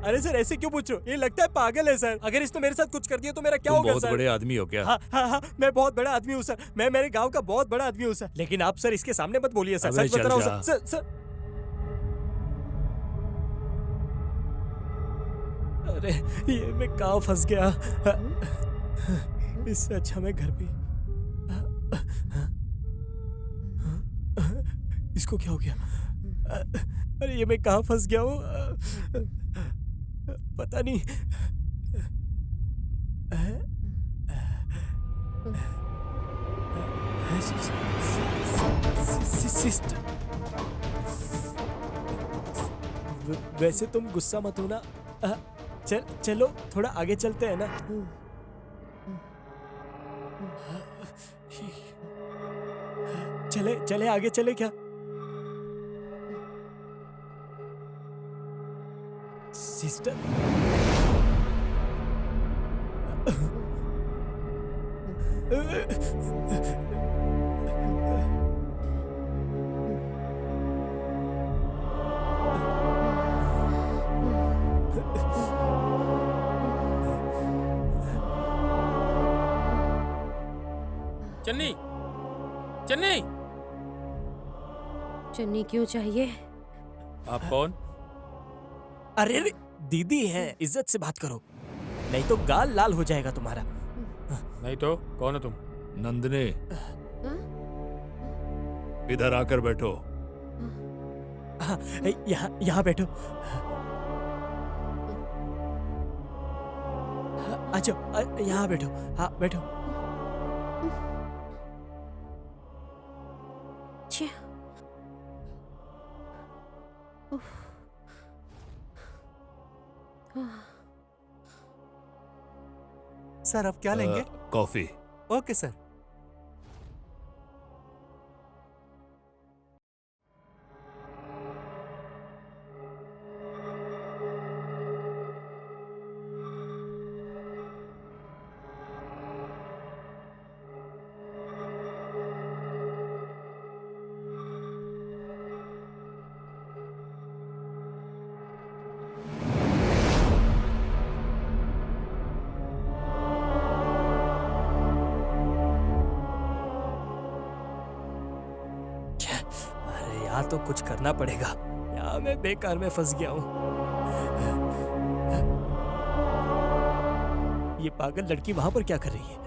अरे सर ऐसे क्यों पूछ रहे हो? ये लगता है पागल है सर। अगर इसने मेरे साथ कुछ कर दिया तो मेरा क्या तुम होगा बहुत सर? बड़े आदमी हो क्या? हाँ हाँ हाँ मैं बहुत बड़ा आदमी हूँ सर। मैं मेरे गांव का बहुत बड़ा आदमी हूँ सर। लेकिन आप सर इसके सामने मत बोलिए सर। अबे सच बता चल रहा हूँ जा। सर। सर अरे ये मैं कहाँ फंस गया? इससे अच्छा मैं घर पे। इसको क्या हो गया? अरे ये मैं कहाँ फंस गया हूँ? पता नहीं। सिस्टर, वैसे तुम गुस्सा मत होना। चलो थोड़ा आगे चलते हैं ना। चले आगे चले क्या? सिस्टर चन्नी, चन्नी, चन्नी क्यों चाहिए? आप कौन? अरे अरे दीदी है, इज्जत से बात करो नहीं तो गाल लाल हो जाएगा तुम्हारा। नहीं तो कौन हो तुम? नंदिनी, इधर आकर बैठो। हाँ, यहाँ बैठो। अच्छा यहाँ बैठो। हाँ बैठो। सर अब क्या लेंगे? कॉफी। Okay sir. यहाँ तो कुछ करना पड़ेगा। यहाँ मैं बेकार में फंस गया हूँ। ये पागल लड़की वहां पर क्या कर रही है?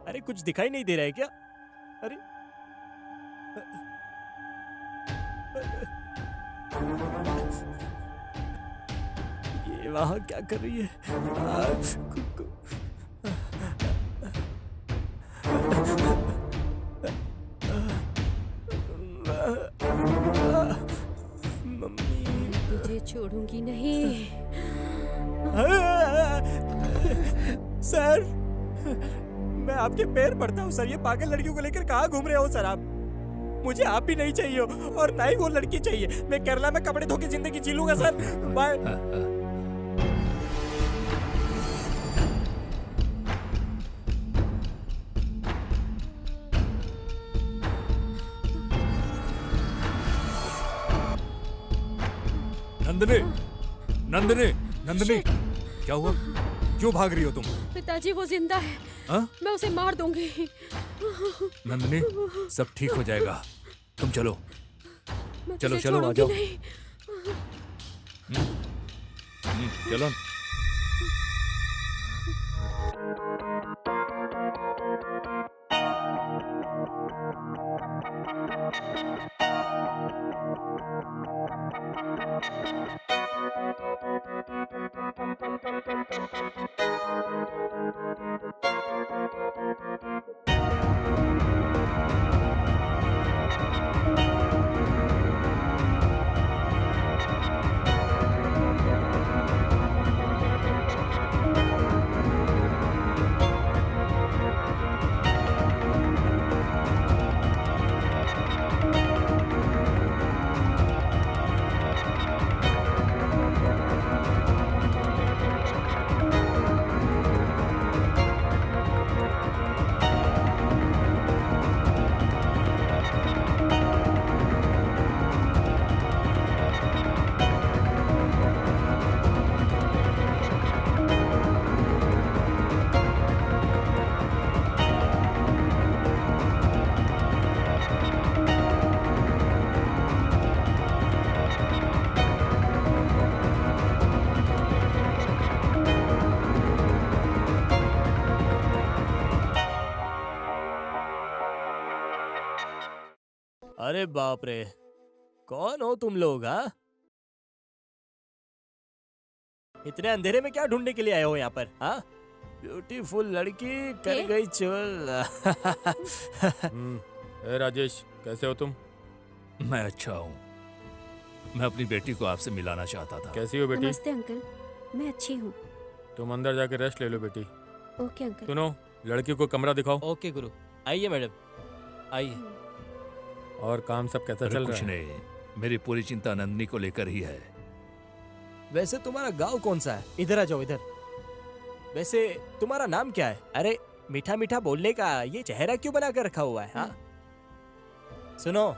अरे कुछ दिखाई नहीं दे रहा है क्या? अरे ये वहां क्या कर रही है? तुझे छोड़ूंगी नहीं। सर मैं आपके पैर पड़ता हूँ सर। ये पागल लड़कियों को लेकर कहाँ घूम रहे हो सर आप? मुझे आप भी नहीं चाहिए और ना ही वो लड़की चाहिए। मैं केरला में कपड़े धो के जिंदगी जी लूंगा सर। बाय। नंदिनी, नंदिनी, नंदिनी, क्या हुआ? क्यों भाग रही हो तुम? पिताजी वो जिंदा है। हाँ? मैं उसे मार दूंगी। नंदिनी, सब ठीक हो जाएगा। तुम चलो, मैं चलो तुझे चलो आ छोड़ूंगी जाओ। नहीं। चलो। अरे बाप रे, कौन हो तुम लोग? हाँ, इतने अंधेरे में क्या ढूंढने के लिए आए हो यहाँ पर? हाँ, ब्यूटीफुल लड़की कर क्या? गई चोल। ए राजेश, कैसे हो तुम? मैं अच्छा हूँ। मैं अपनी बेटी को आपसे मिलाना चाहता था। कैसी हो बेटी? नमस्ते अंकल, मैं अच्छी हूँ। तुम अंदर जाके रेस्ट ले लो बेटी। Okay uncle. सुनो, लड़की को कमरा दिखाओ। ओके गुरु, आइए मैडम, आइए। और काम सब कैसा अरे चल कुछ रहा है? नहीं, मेरी पूरी चिंता नंदिनी को लेकर ही है। वैसे तुम्हारा गांव कौन सा है? इधर आ जाओ, इधर। वैसे तुम्हारा नाम क्या है? अरे मीठा मीठा बोलने का ये चेहरा क्यों बना कर रखा हुआ है? हाँ, सुनो,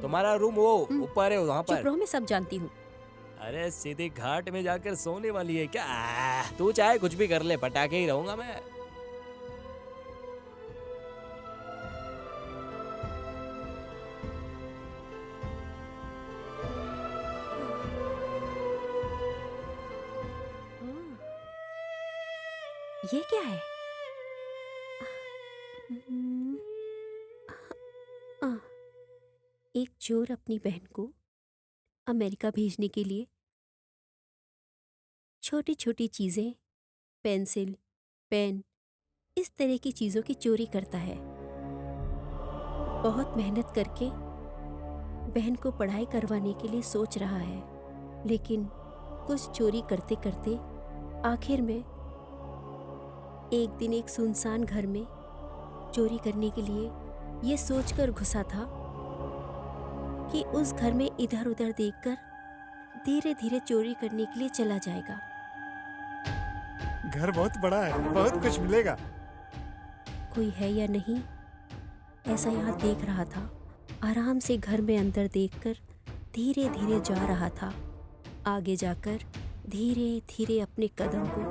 तुम्हारा रूम वो ऊपर है, वहाँ चुप पर। रहो, मैं सब जानती हूँ। अरे सीधे घाट में जाकर सोने वाली है क्या? तू चाहे कुछ भी कर ले, पटाखे ही रहूंगा मैं। ये क्या है? हम्म, एक चोर अपनी बहन को अमेरिका भेजने के लिए छोटी छोटी चीजें, पेंसिल, पेन, इस तरह की चीजों की चोरी करता है। बहुत मेहनत करके बहन को पढ़ाई करवाने के लिए सोच रहा है, लेकिन कुछ चोरी करते करते आखिर में एक दिन एक सुनसान घर में चोरी करने के लिए ये सोचकर घुसा था कि उस घर में इधर उधर देखकर धीरे धीरे चोरी करने के लिए चला जाएगा। घर बहुत बड़ा है, बहुत कुछ मिलेगा। कोई है या नहीं, ऐसा यहाँ देख रहा था। आराम से घर में अंदर देखकर धीरे धीरे जा रहा था। आगे जाकर धीरे धीरे अपने कदम को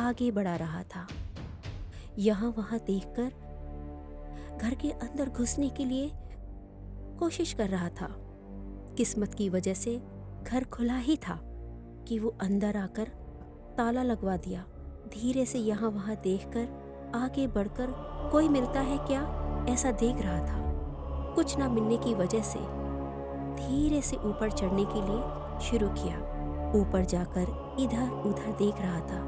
आगे बढ़ा रहा था। यहाँ वहाँ देखकर घर के अंदर घुसने के लिए कोशिश कर रहा था। किस्मत की वजह से घर खुला ही था कि वो अंदर आकर ताला लगवा दिया। धीरे से यहाँ वहाँ देखकर आगे बढ़कर कोई मिलता है क्या, ऐसा देख रहा था। कुछ ना मिलने की वजह से धीरे से ऊपर चढ़ने के लिए शुरू किया। ऊपर जाकर इधर उधर देख रहा था।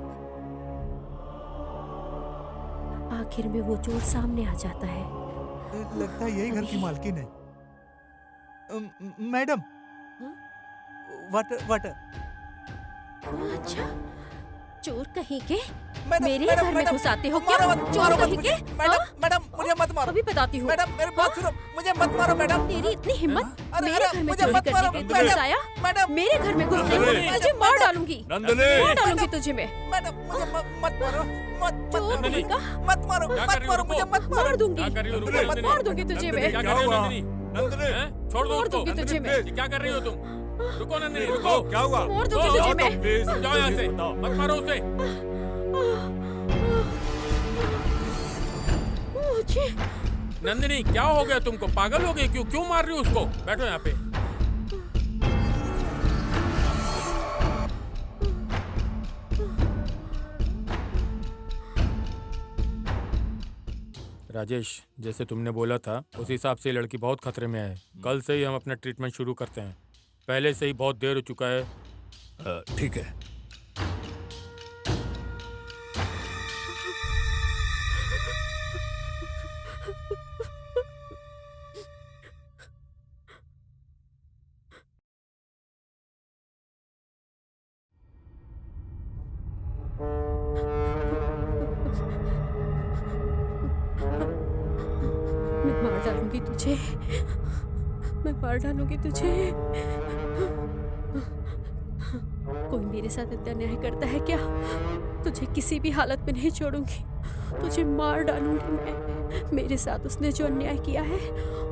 आखिर में वो चोर सामने आ जाता है। लगता है यही घर की मालकिन है। Madam, water water. अच्छा, चोर कहीं के मैडम, मेरे मैडम, घर में मैडम, घुसाते हो मारो क्या? मत, चोर मारो मत कहीं मुझे। के? मैडम, हाँ? मैडम, मुझे मत मारो। अभी बताती हूँ। मैडम, मेरी बात सुनो, मुझे मत मारो मैडम। तेरी इतनी हिम्मत अरे, मेरे अरे, घर में मुझे चोरी मत करने मारो, के लिए मैडम, घुसाया? मैडम, मेरे घर में घुसने नंदिनी, तुझे मार डालूंगी। नंदिनी, मार डालूंगी तुझे मैं। मैडम, मुझे मत मारो, मत चोर नंदिनी, कहीं का, मत मारो, क्या मत कर रही हो? मारो, रुको। मुझे मत मारो। मार दूंगी। क्या कर रही हो? रुको नंदिनी, नंदिनी। मार दूंगी तुझे मैं। क्या कर रही हो नंदिनी? नंदिनी, हैं? छोड़ दो मार उसको। दूंगी तुझे मैं। ये क्या कर रही हो तुम? रुको नंदिनी, रुको। क्या हुआ? मार दूंगी तुझे मैं। जाओ यहाँ से, मत मारो उसे। मुझे नंदिनी, क्या हो गया तुमको? पागल हो गई? क्यों क्यों मार रही हो उसको? बैठो यहाँ पे। राजेश, जैसे तुमने बोला था उस हिसाब से लड़की बहुत खतरे में है। कल से ही हम अपना ट्रीटमेंट शुरू करते हैं। पहले से ही बहुत देर हो चुका है। ठीक है। मैं मार डालूंगी तुझे। मैं मार डालूंगी तुझे। कोई मेरे साथ इतना न्याय करता है क्या? तुझे किसी भी हालत में नहीं छोड़ूंगी। तुझे मार डालूंगी मैं। मेरे साथ उसने जो अन्याय किया है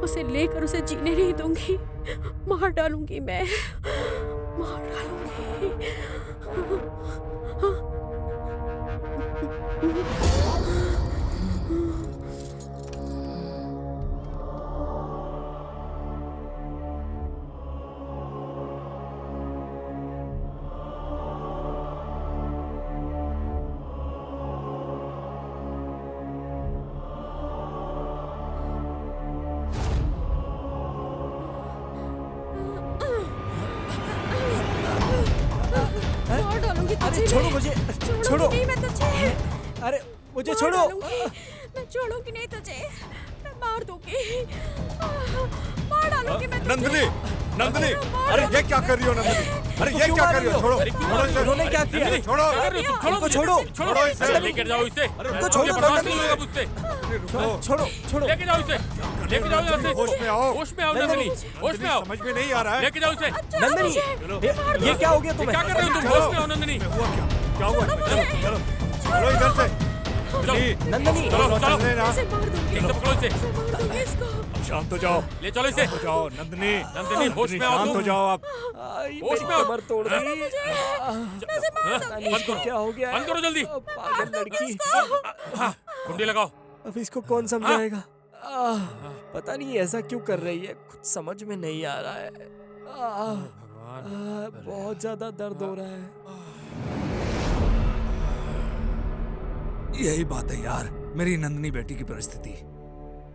उसे लेकर उसे जीने नहीं दूंगी। मार डालूंगी मैं। मार डालूंगी। छोड़ो मुझे, छोड़ो। नहीं मैं तुझे अरे मुझे मार छोड़ो। डालूंगी। मैं छोड़ूंगी नहीं तुझे, मैं मार दूंगी, मार डालूंगी मैं तुझे। नंदिनी, नंदिनी, मार अरे ये क्या कर रही हो नंदिनी? अरे ये क्यों क्या मार कर रही रही हो? हो? छोड़ो, अरे क्यों छोड़ो इसे। उन्होंने क्या किया? नंदिनी, छोड़ो। क्या कर रहे हो तुम? छोड़ो इनको मुझे। छोड़ो। छोड़ो इसे। इसे, लेकर जाओ इसे। इनको छोड़ो, मुझे बर्दाश्त नंदिनी। नहीं होगा मुझसे। रुको। छोड़ो, छोड़ो। लेके जाओ इसे, लेके जाओ यहाँ से। होश में आओ। होश में आओ नंदिनी, नंदिनी, होश में आओ। समझ में नहीं आ रहा है। लेके जाओ इसे। नंदिनी, ये क्या हो गया ये तुम्हें? क्या कर रहे हो तुम? होश में आओ नंदिनी। हुआ क्या? क्या हुआ? चलो, चलो, चलो इधर से। चलो, नंदिनी, चलो, चलो। चलने ना। इसे मार दूंगी, ठीक से पकड़ो इसे। मार दूंगी इसको। अब शांत हो जाओ। ले चलो इसे। हो जाओ नंदिनी। नंदिनी, होश में आओ शांत तुम। हो जाओ आप। आई, होश मेरी में आओ। कमर तोड़ दी। हाँ, पता नहीं बंद इसको करो, क्या हो गया है। बंद करो जल्दी। पागल लड़की। हाँ, कुंडी लगाओ। अब इसको कौन समझाएगा? पता नहीं ऐसा क्यों कर रही है, कुछ समझ में नहीं आ रहा है। बहुत ज्यादा दर्द हो रहा है। यही बात है यार, मेरी नंदनी बेटी की परिस्थिति।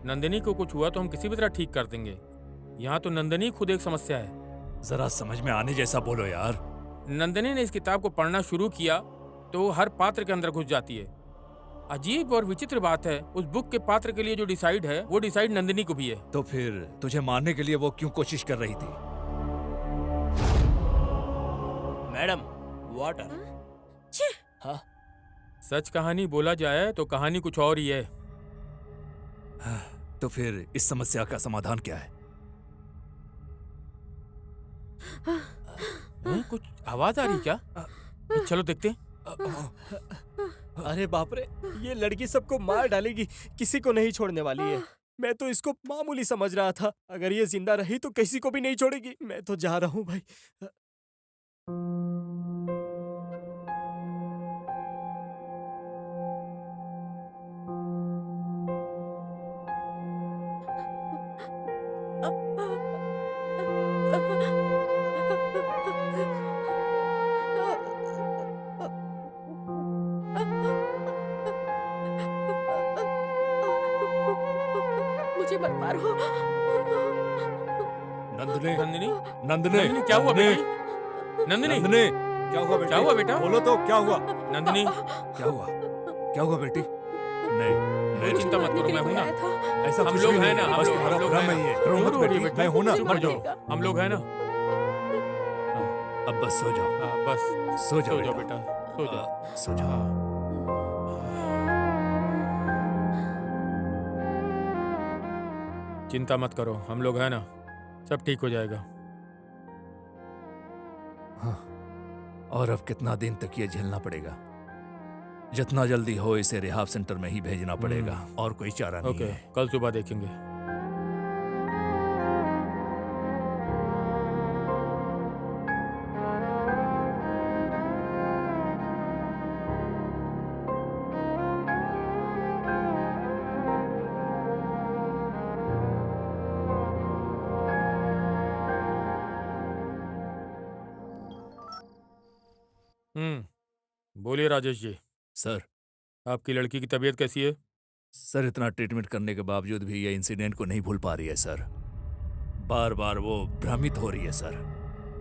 नंदिनी को कुछ हुआ तो हम किसी भी तरह ठीक कर देंगे। यहाँ तो नंदिनी खुद एक समस्या है। जरा समझ में आने जैसा बोलो यार। नंदिनी ने इस किताब को पढ़ना शुरू किया तो वो हर पात्र के अंदर घुस जाती है। अजीब और विचित्र बात है, उस बुक के पात्र के लिए जो डिसाइड है वो डिसाइड नंदिनी को भी है। तो फिर तुझे मारने के लिए वो क्यों कोशिश कर रही थी? Madam, water. हाँ, सच कहानी बोला जाए तो कहानी कुछ और ही है। तो फिर इस समस्या का समाधान क्या है? कुछ आवाज आ रही क्या? चलो देखते हैं। अरे बाप रे, ये लड़की सबको मार डालेगी, किसी को नहीं छोड़ने वाली है। मैं तो इसको मामूली समझ रहा था, अगर ये जिंदा रही तो किसी को भी नहीं छोड़ेगी। मैं तो जा रहा हूँ भाई। मुझे मत मारो। नंदनी, नंदिनी, नंदनी, नंदिनी क्या हुआ बेटी? नंदिनी, नंदनी, क्या हुआ बेटी? क्या हुआ बेटा? बोलो तो क्या हुआ? नंदिनी, क्या हुआ? क्या हुआ बेटी? नहीं, नहीं, चिंता मत करो, मैं हूं ना। ऐसा हम कुछ लोग भी हैं नहीं, ना, हम बस लोग तुम्हारा भ्रम हैं है ना। ये। रो मत क्यों रो रही है बेटी, बेटी? मैं हूं ना, चुप मत हो जाओ। जाओ। हम लोग हैं ना। अब बस सो जाओ, हाँ, बस सो जाओ सो जाओ बेटा। बेटा, सो जाओ। सो जाओ। हाँ। चिंता मत करो, हम लोग हैं ना, सब ठीक हो जाएगा। हाँ, और अब कितना दिन तक ये झेलना पड़ेगा? जितना जल्दी हो इसे रिहाब सेंटर में ही भेजना पड़ेगा, और कोई चारा नहीं ओके, है। कल सुबह देखेंगे। बोलिए राजेश जी, सर, आपकी लड़की की तबीयत कैसी है? सर इतना ट्रीटमेंट करने के बावजूद भी ये इंसिडेंट को नहीं भूल पा रही है सर। बार बार वो भ्रमित हो रही है सर।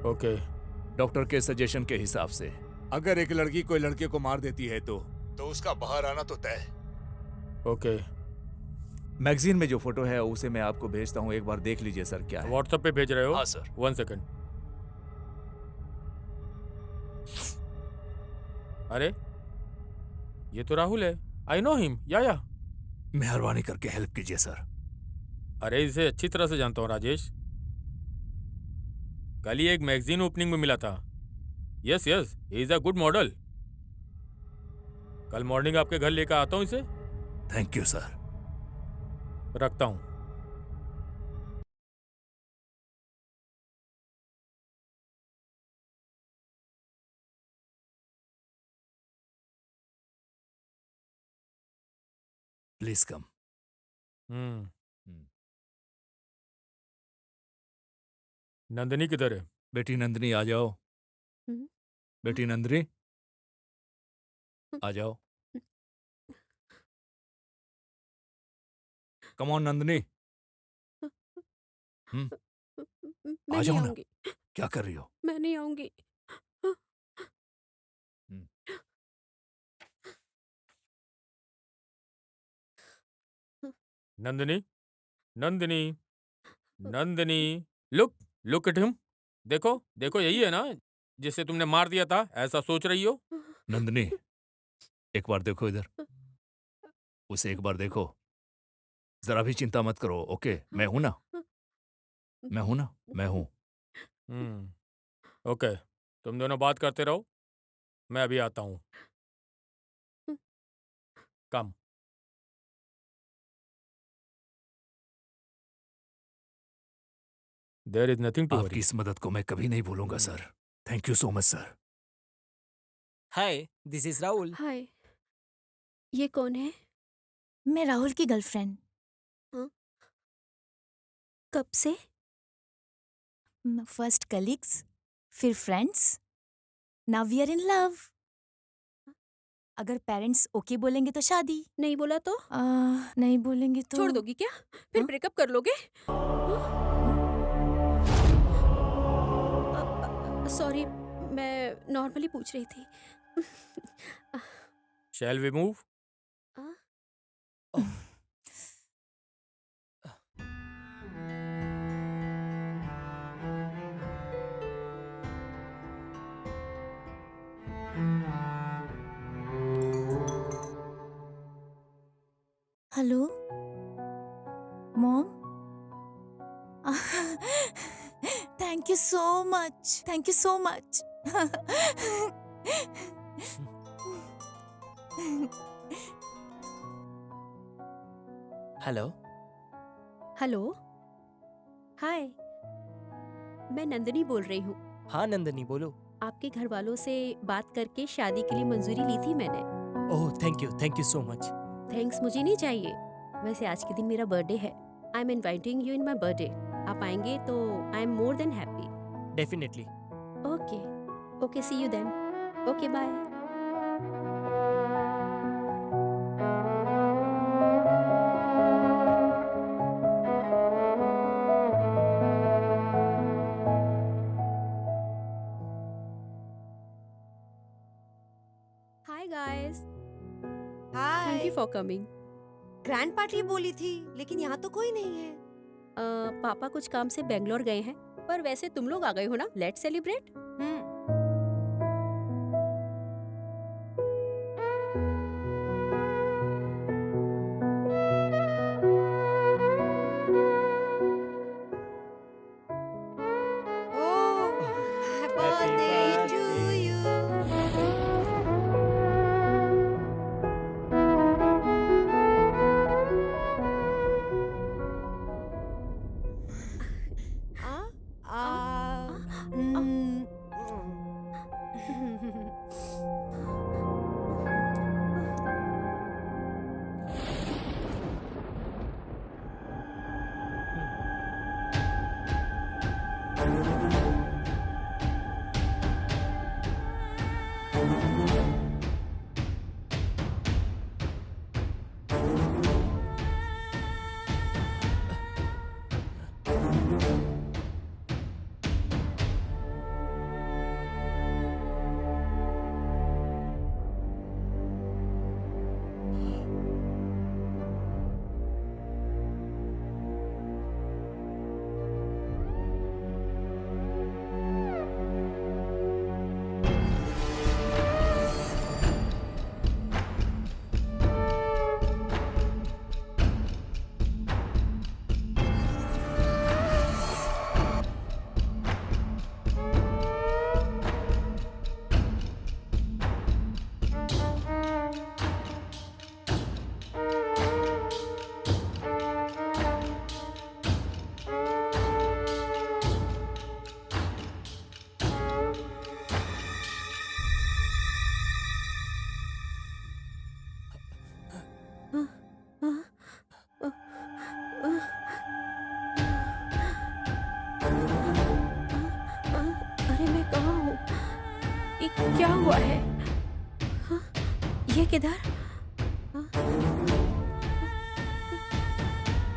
ओके, डॉक्टर के सजेशन के हिसाब से। अगर एक लड़की कोई लड़के को मार देती है तो उसका बाहर आना तो तय। ओके, मैगजीन में जो फोटो है उसे मैं आपको भेजता हूँ, एक बार देख लीजिए सर क्या है। व्हाट्सएप पे भेज रहे हो? हाँ सर। 1 सेकंड। अरे ये तो राहुल है, आई नो हिम। या मेहरबानी करके हेल्प कीजिए सर। अरे इसे अच्छी तरह से जानता हूँ राजेश, कल ही एक मैगजीन ओपनिंग में मिला था। Yes yes, he is a good model. कल मॉर्निंग आपके घर लेकर आता हूँ इसे। Thank you sir. रखता हूँ। Please come. नंदिनी किधर है? बेटी नंदिनी आ जाओ। हम्म। बेटी नंदिनी आ जाओ। Come on Nandini. मैं आ नहीं जाओ ना। आऊंगी, क्या कर रही हो? मैं नहीं आऊंगी। Nandini, Nandini, Nandini, look at him. देखो देखो, यही है ना जिसे तुमने मार दिया था, ऐसा सोच रही हो? नंदिनी, एक बार देखो इधर। उसे एक बार देखो। जरा भी चिंता मत करो, ओके? मैं हूं ना, मैं हूं ना, मैं हूं। ओके, तुम दोनों बात करते रहो, मैं अभी आता हूँ। Come. There is nothing to आपकी वरी। इस मदद को मैं कभी नहीं भूलूंगा sir. Thank you so much sir. Hi, this is Rahul. Hi, ये कौन है? मैं राहुल की गर्लफ्रेंड। कब से? फर्स्ट कलीग्स, फिर friends, now we are in love. अगर पेरेंट्स ओके बोलेंगे तो शादी। नहीं बोला तो? नहीं बोलेंगे तो छोड़ दोगी क्या? फिर हाँ? ब्रेकअप कर लोगे? सॉरी, मैं नॉर्मली पूछ रही थी। Shall we move? Hello mom. Thank you so much, thank you so much. Hello. Hello, hi, मैं नंदिनी बोल रही हूँ। हाँ नंदिनी, बोलो। आपके घर वालों से बात करके शादी के लिए मंजूरी ली थी मैंने। Oh thank you so much. Thanks मुझे नहीं चाहिए। वैसे आज के दिन मेरा बर्थडे है। I am inviting you in my birthday. आप आएंगे तो I am more than happy. Definitely. Okay okay, see you then. Okay bye. Hi guys, thank hi. You for coming. Grand party बोली थी, लेकिन यहाँ तो कोई नहीं है। पापा कुछ काम से बेंगलोर गए हैं, पर वैसे तुम लोग आ गए हो ना, let's celebrate. Oh, Happy birthday to birthday. you। आ, आ, हम्म, अरे मैं कहाँ हूँ? ये क्या हुआ है? हाँ, ये किधर? हाँ,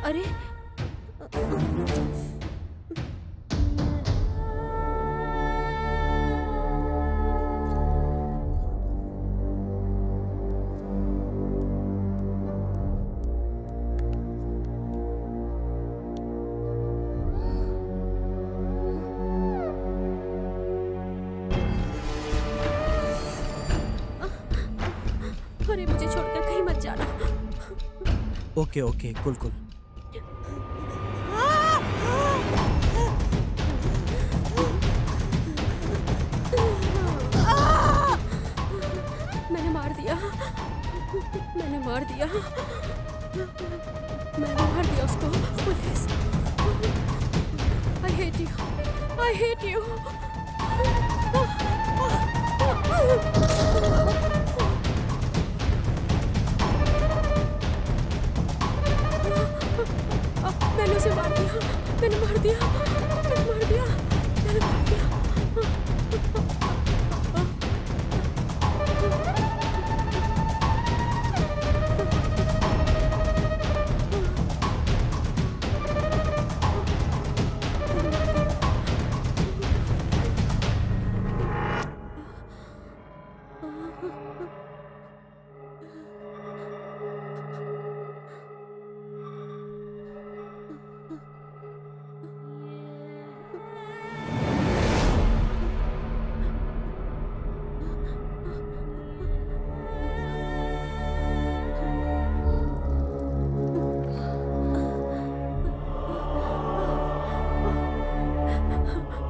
अरे अरे मुझे छोड़कर कहीं मत जाना। ओके ओके, कुल कुल। मैंने मार दिया, मैंने मार दिया, मैंने मार दिया उसको। Police, I hate you, I hate you. मैंने उसे मार दिया, मैंने मार दिया, मैंने मार दिया,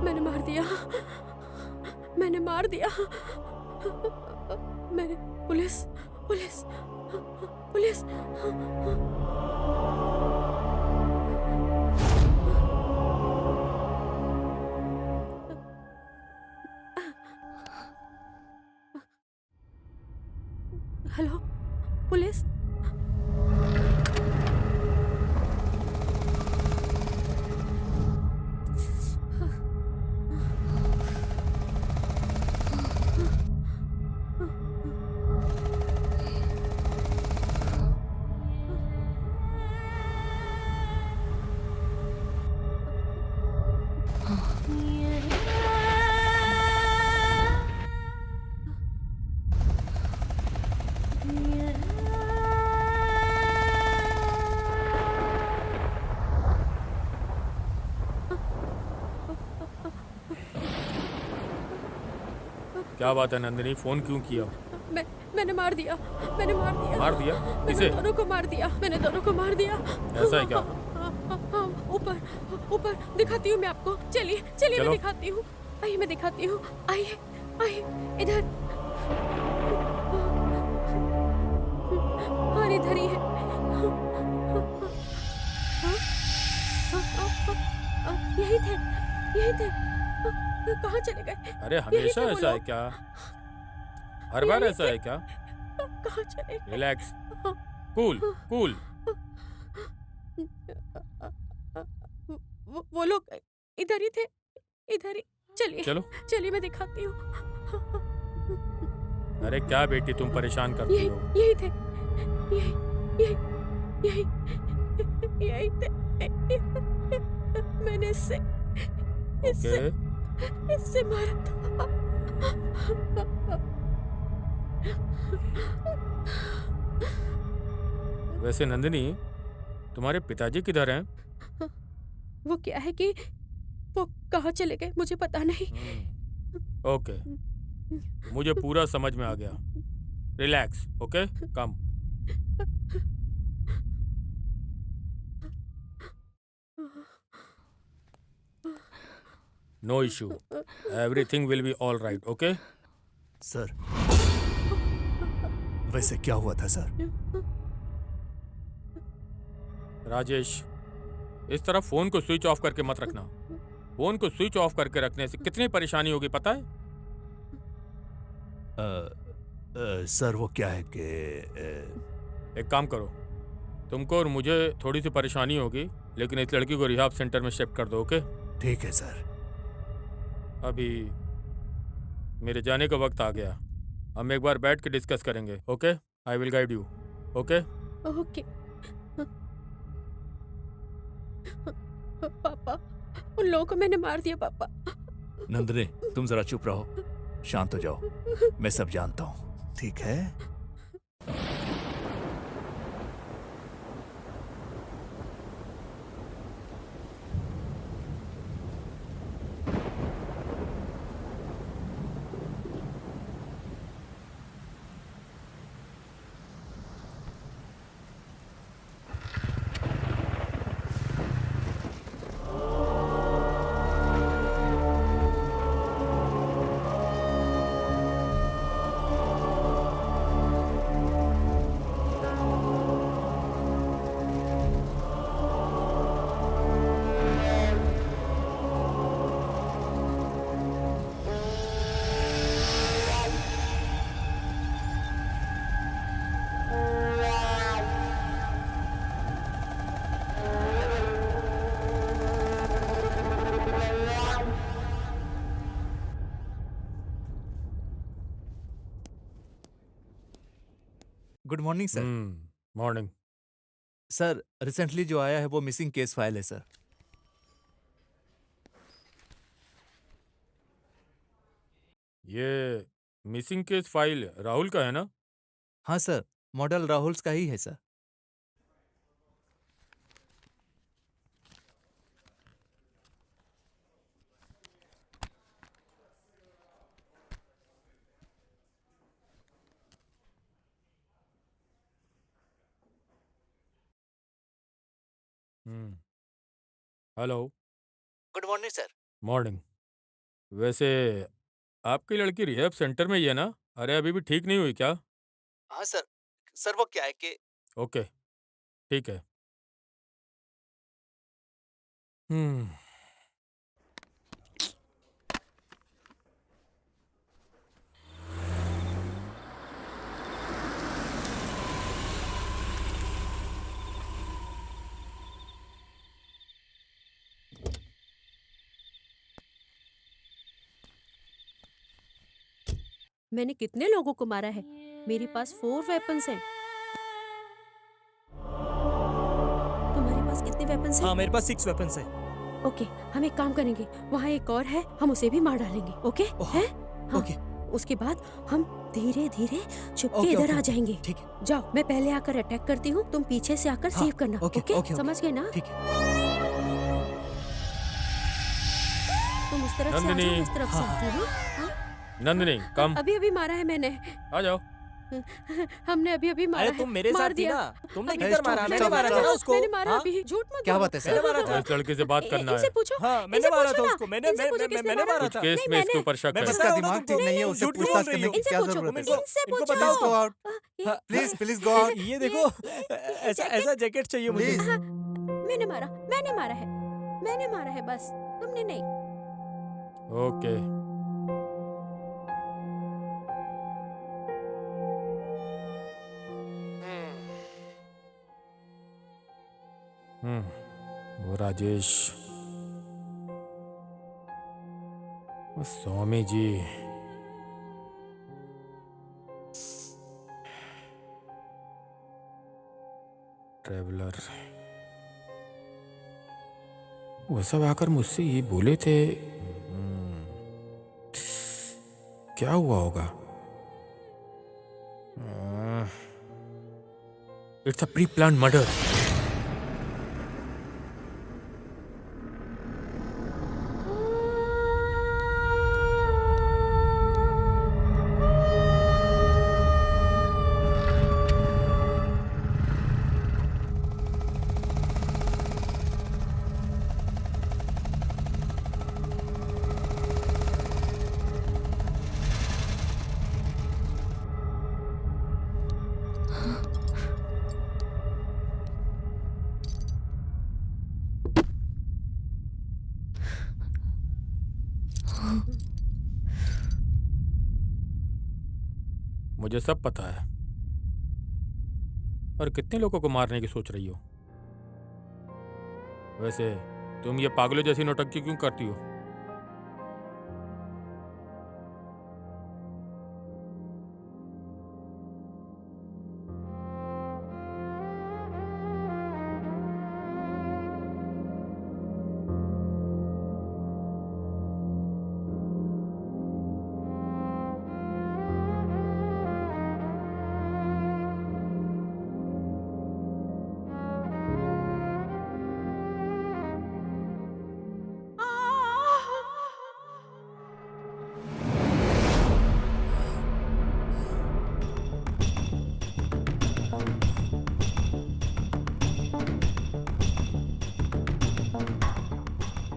मैंने मार दिया। मैंने मार दिया, मैंने। Police, police, police. Hello, police. क्या बात है नंदिनी, फोन क्यों किया? मैंने मार दिया, मैंने मार दिया। मार दिया? किसे? मैंने दोनों को मार दिया, मैंने दोनों को मार दिया। ऐसा है क्या? ऊपर, ऊपर दिखाती हूँ मैं आपको। चलिए, चलिए मैं दिखाती हूँ। आइए मैं दिखाती हूँ। आइए, आइए इधर। और इधर ही है। यही थे, यही थे। कहाँ चले गए? अरे हमेशा ऐसा है क्या? हर बार ऐसा है क्या? कहाँ चले गए? Relax, cool, cool. वो लोग इधर ही थे, इधर ही। चलिए, चलो, चलिए मैं दिखाती हूँ। अरे क्या बेटी तुम परेशान करती हो? यही थे, यही थे। मैंने इससे मारा था। वैसे नंदिनी, तुम्हारे पिताजी किधर हैं? वो क्या है कि वो कहाँ चले गए मुझे पता नहीं। ओके, मुझे पूरा समझ में आ गया। Relax, okay, come. No issue, everything will be all right, okay? Sir, वैसे क्या हुआ था सर? राजेश, इस तरह फोन को स्विच ऑफ करके मत रखना। फोन को स्विच ऑफ करके रखने से कितनी परेशानी होगी पता है? सर वो क्या है कि एक काम करो, तुमको और मुझे थोड़ी सी परेशानी होगी, लेकिन इस लड़की को रिहाब सेंटर में शिफ्ट कर दो, ओके? ठीक है सर। अभी मेरे जाने का वक्त आ गया, हम एक बार बैठ के डिस्कस करेंगे, okay? I will guide you, okay? Okay. पापा, उन लोगों को मैंने मार दिया पापा। नंदिनी, तुम जरा चुप रहो, शांत हो जाओ। मैं सब जानता हूँ, ठीक है? Good morning sir. Morning. Sir recently जो आया है वो मिसिंग केस फाइल है सर। ये मिसिंग केस फाइल राहुल का है ना? हाँ सर, मॉडल राहुल का ही है sir. Hello. Good morning sir. Morning. वैसे आपकी लड़की रिहैब सेंटर में ही है ना? अरे अभी भी ठीक नहीं हुई क्या? हाँ सर। सर वो क्या है कि ओके, ठीक है। हम्म मैंने कितने लोगों को मारा है? मेरे पास 4 वेपन्स हैं। तुम्हारे पास कितने वेपन्स हैं? हाँ मेरे पास 6 वेपन्स है। ओके, हम एक काम करेंगे, वहाँ एक और है, हम उसे भी मार डालेंगे। ओके है? हाँ। ओके उसके बाद हम धीरे धीरे छुप के ओके, इधर ओके, आ जाएंगे। ठीक है जाओ, मैं पहले आकर अटैक करती हूँ, तुम पीछे से आकर हाँ, सेव करना। ओके, ओके, ओके, समझ गए ना? ठीक है। तुम उस तरफ से आ नंदिनी। जाओ, इस तरफ से हाँ, आती हूँ। हाँ? नंदिनी कम, अभी अभी मारा है मैंने। आ जाओ। हमने अभी अभी मारा अरे है। तुम मेरे मार साथ थी दिया। ना, तुमने हमने- किधर मारा? stop, मैंने stop, मारा था stop. ना उसको। मैंने मारा हाँ? अभी। झूठ मत क्या बोलो। बात है सर? मैंने मारा था। इस लड़के से बात करना इनसे है। पूछो। हाँ मैंने इनसे मारा पूछो था ना। उसको। मैंने इनसे पूछो किसने मैंने मारा? मारा कुछ था। केस नहीं, में इसके मैंने- ऊपर शक मैं है। बता इसका रहा हूँ ना दिमाग तुमको। ठीक नहीं है, उससे झूठ क्यों पूछताछ बोल रही करने हो? की इनसे क्या पूछो। जरूरत है इनको- सर? इनसे इनको पूछो। बताओ Please go out. हाँ, प्लीज प्लीज गो आउट। ये देखो ऐसा ऐसा जैकेट चाहिए मुझे। Please. हाँ, मैंने मारा है, मैंने मारा है, बस तुमने नहीं। ओके। वो राजेश, वो स्वामी जी, ट्रेवलर, वो सब आकर मुझसे ये बोले थे। क्या हुआ होगा? It's a pre plan murder. मुझे सब पता है। और कितने लोगों को मारने की सोच रही हो? वैसे तुम ये पागलों जैसी नौटंकी क्यों करती हो?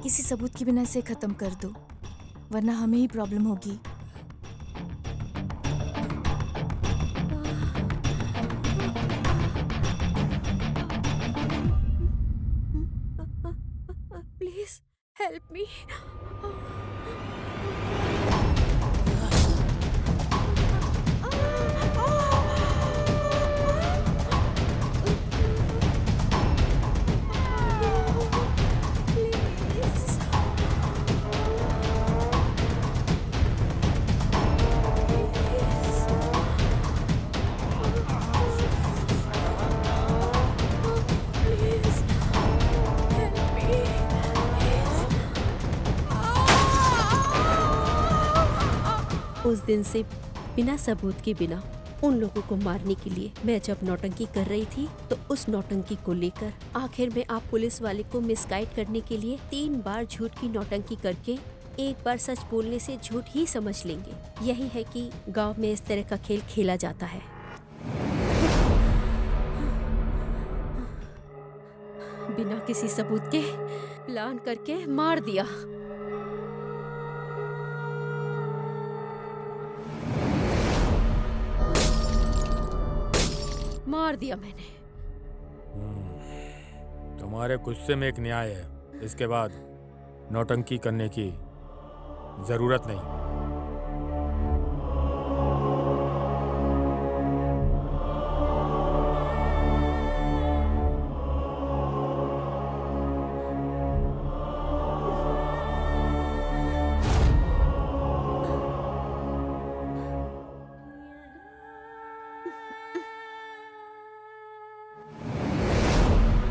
किसी सबूत के बिना इसे खत्म कर दो, वरना हमें ही प्रॉब्लम होगी। Please help me. उस दिन से बिना सबूत के बिना उन लोगों को मारने के लिए मैं जब नौटंकी कर रही थी, तो उस नौटंकी को लेकर आखिर में आप पुलिस वाले को मिसगाइड करने के लिए 3 बार झूठ की नौटंकी करके एक बार सच बोलने से झूठ ही समझ लेंगे। यही है कि गांव में इस तरह का खेल खेला जाता है। बिना किसी सबूत के प्लान करके मार दिया। मार दिया मैंने। तुम्हारे गुस्से में एक न्याय है, इसके बाद नौटंकी करने की जरूरत नहीं।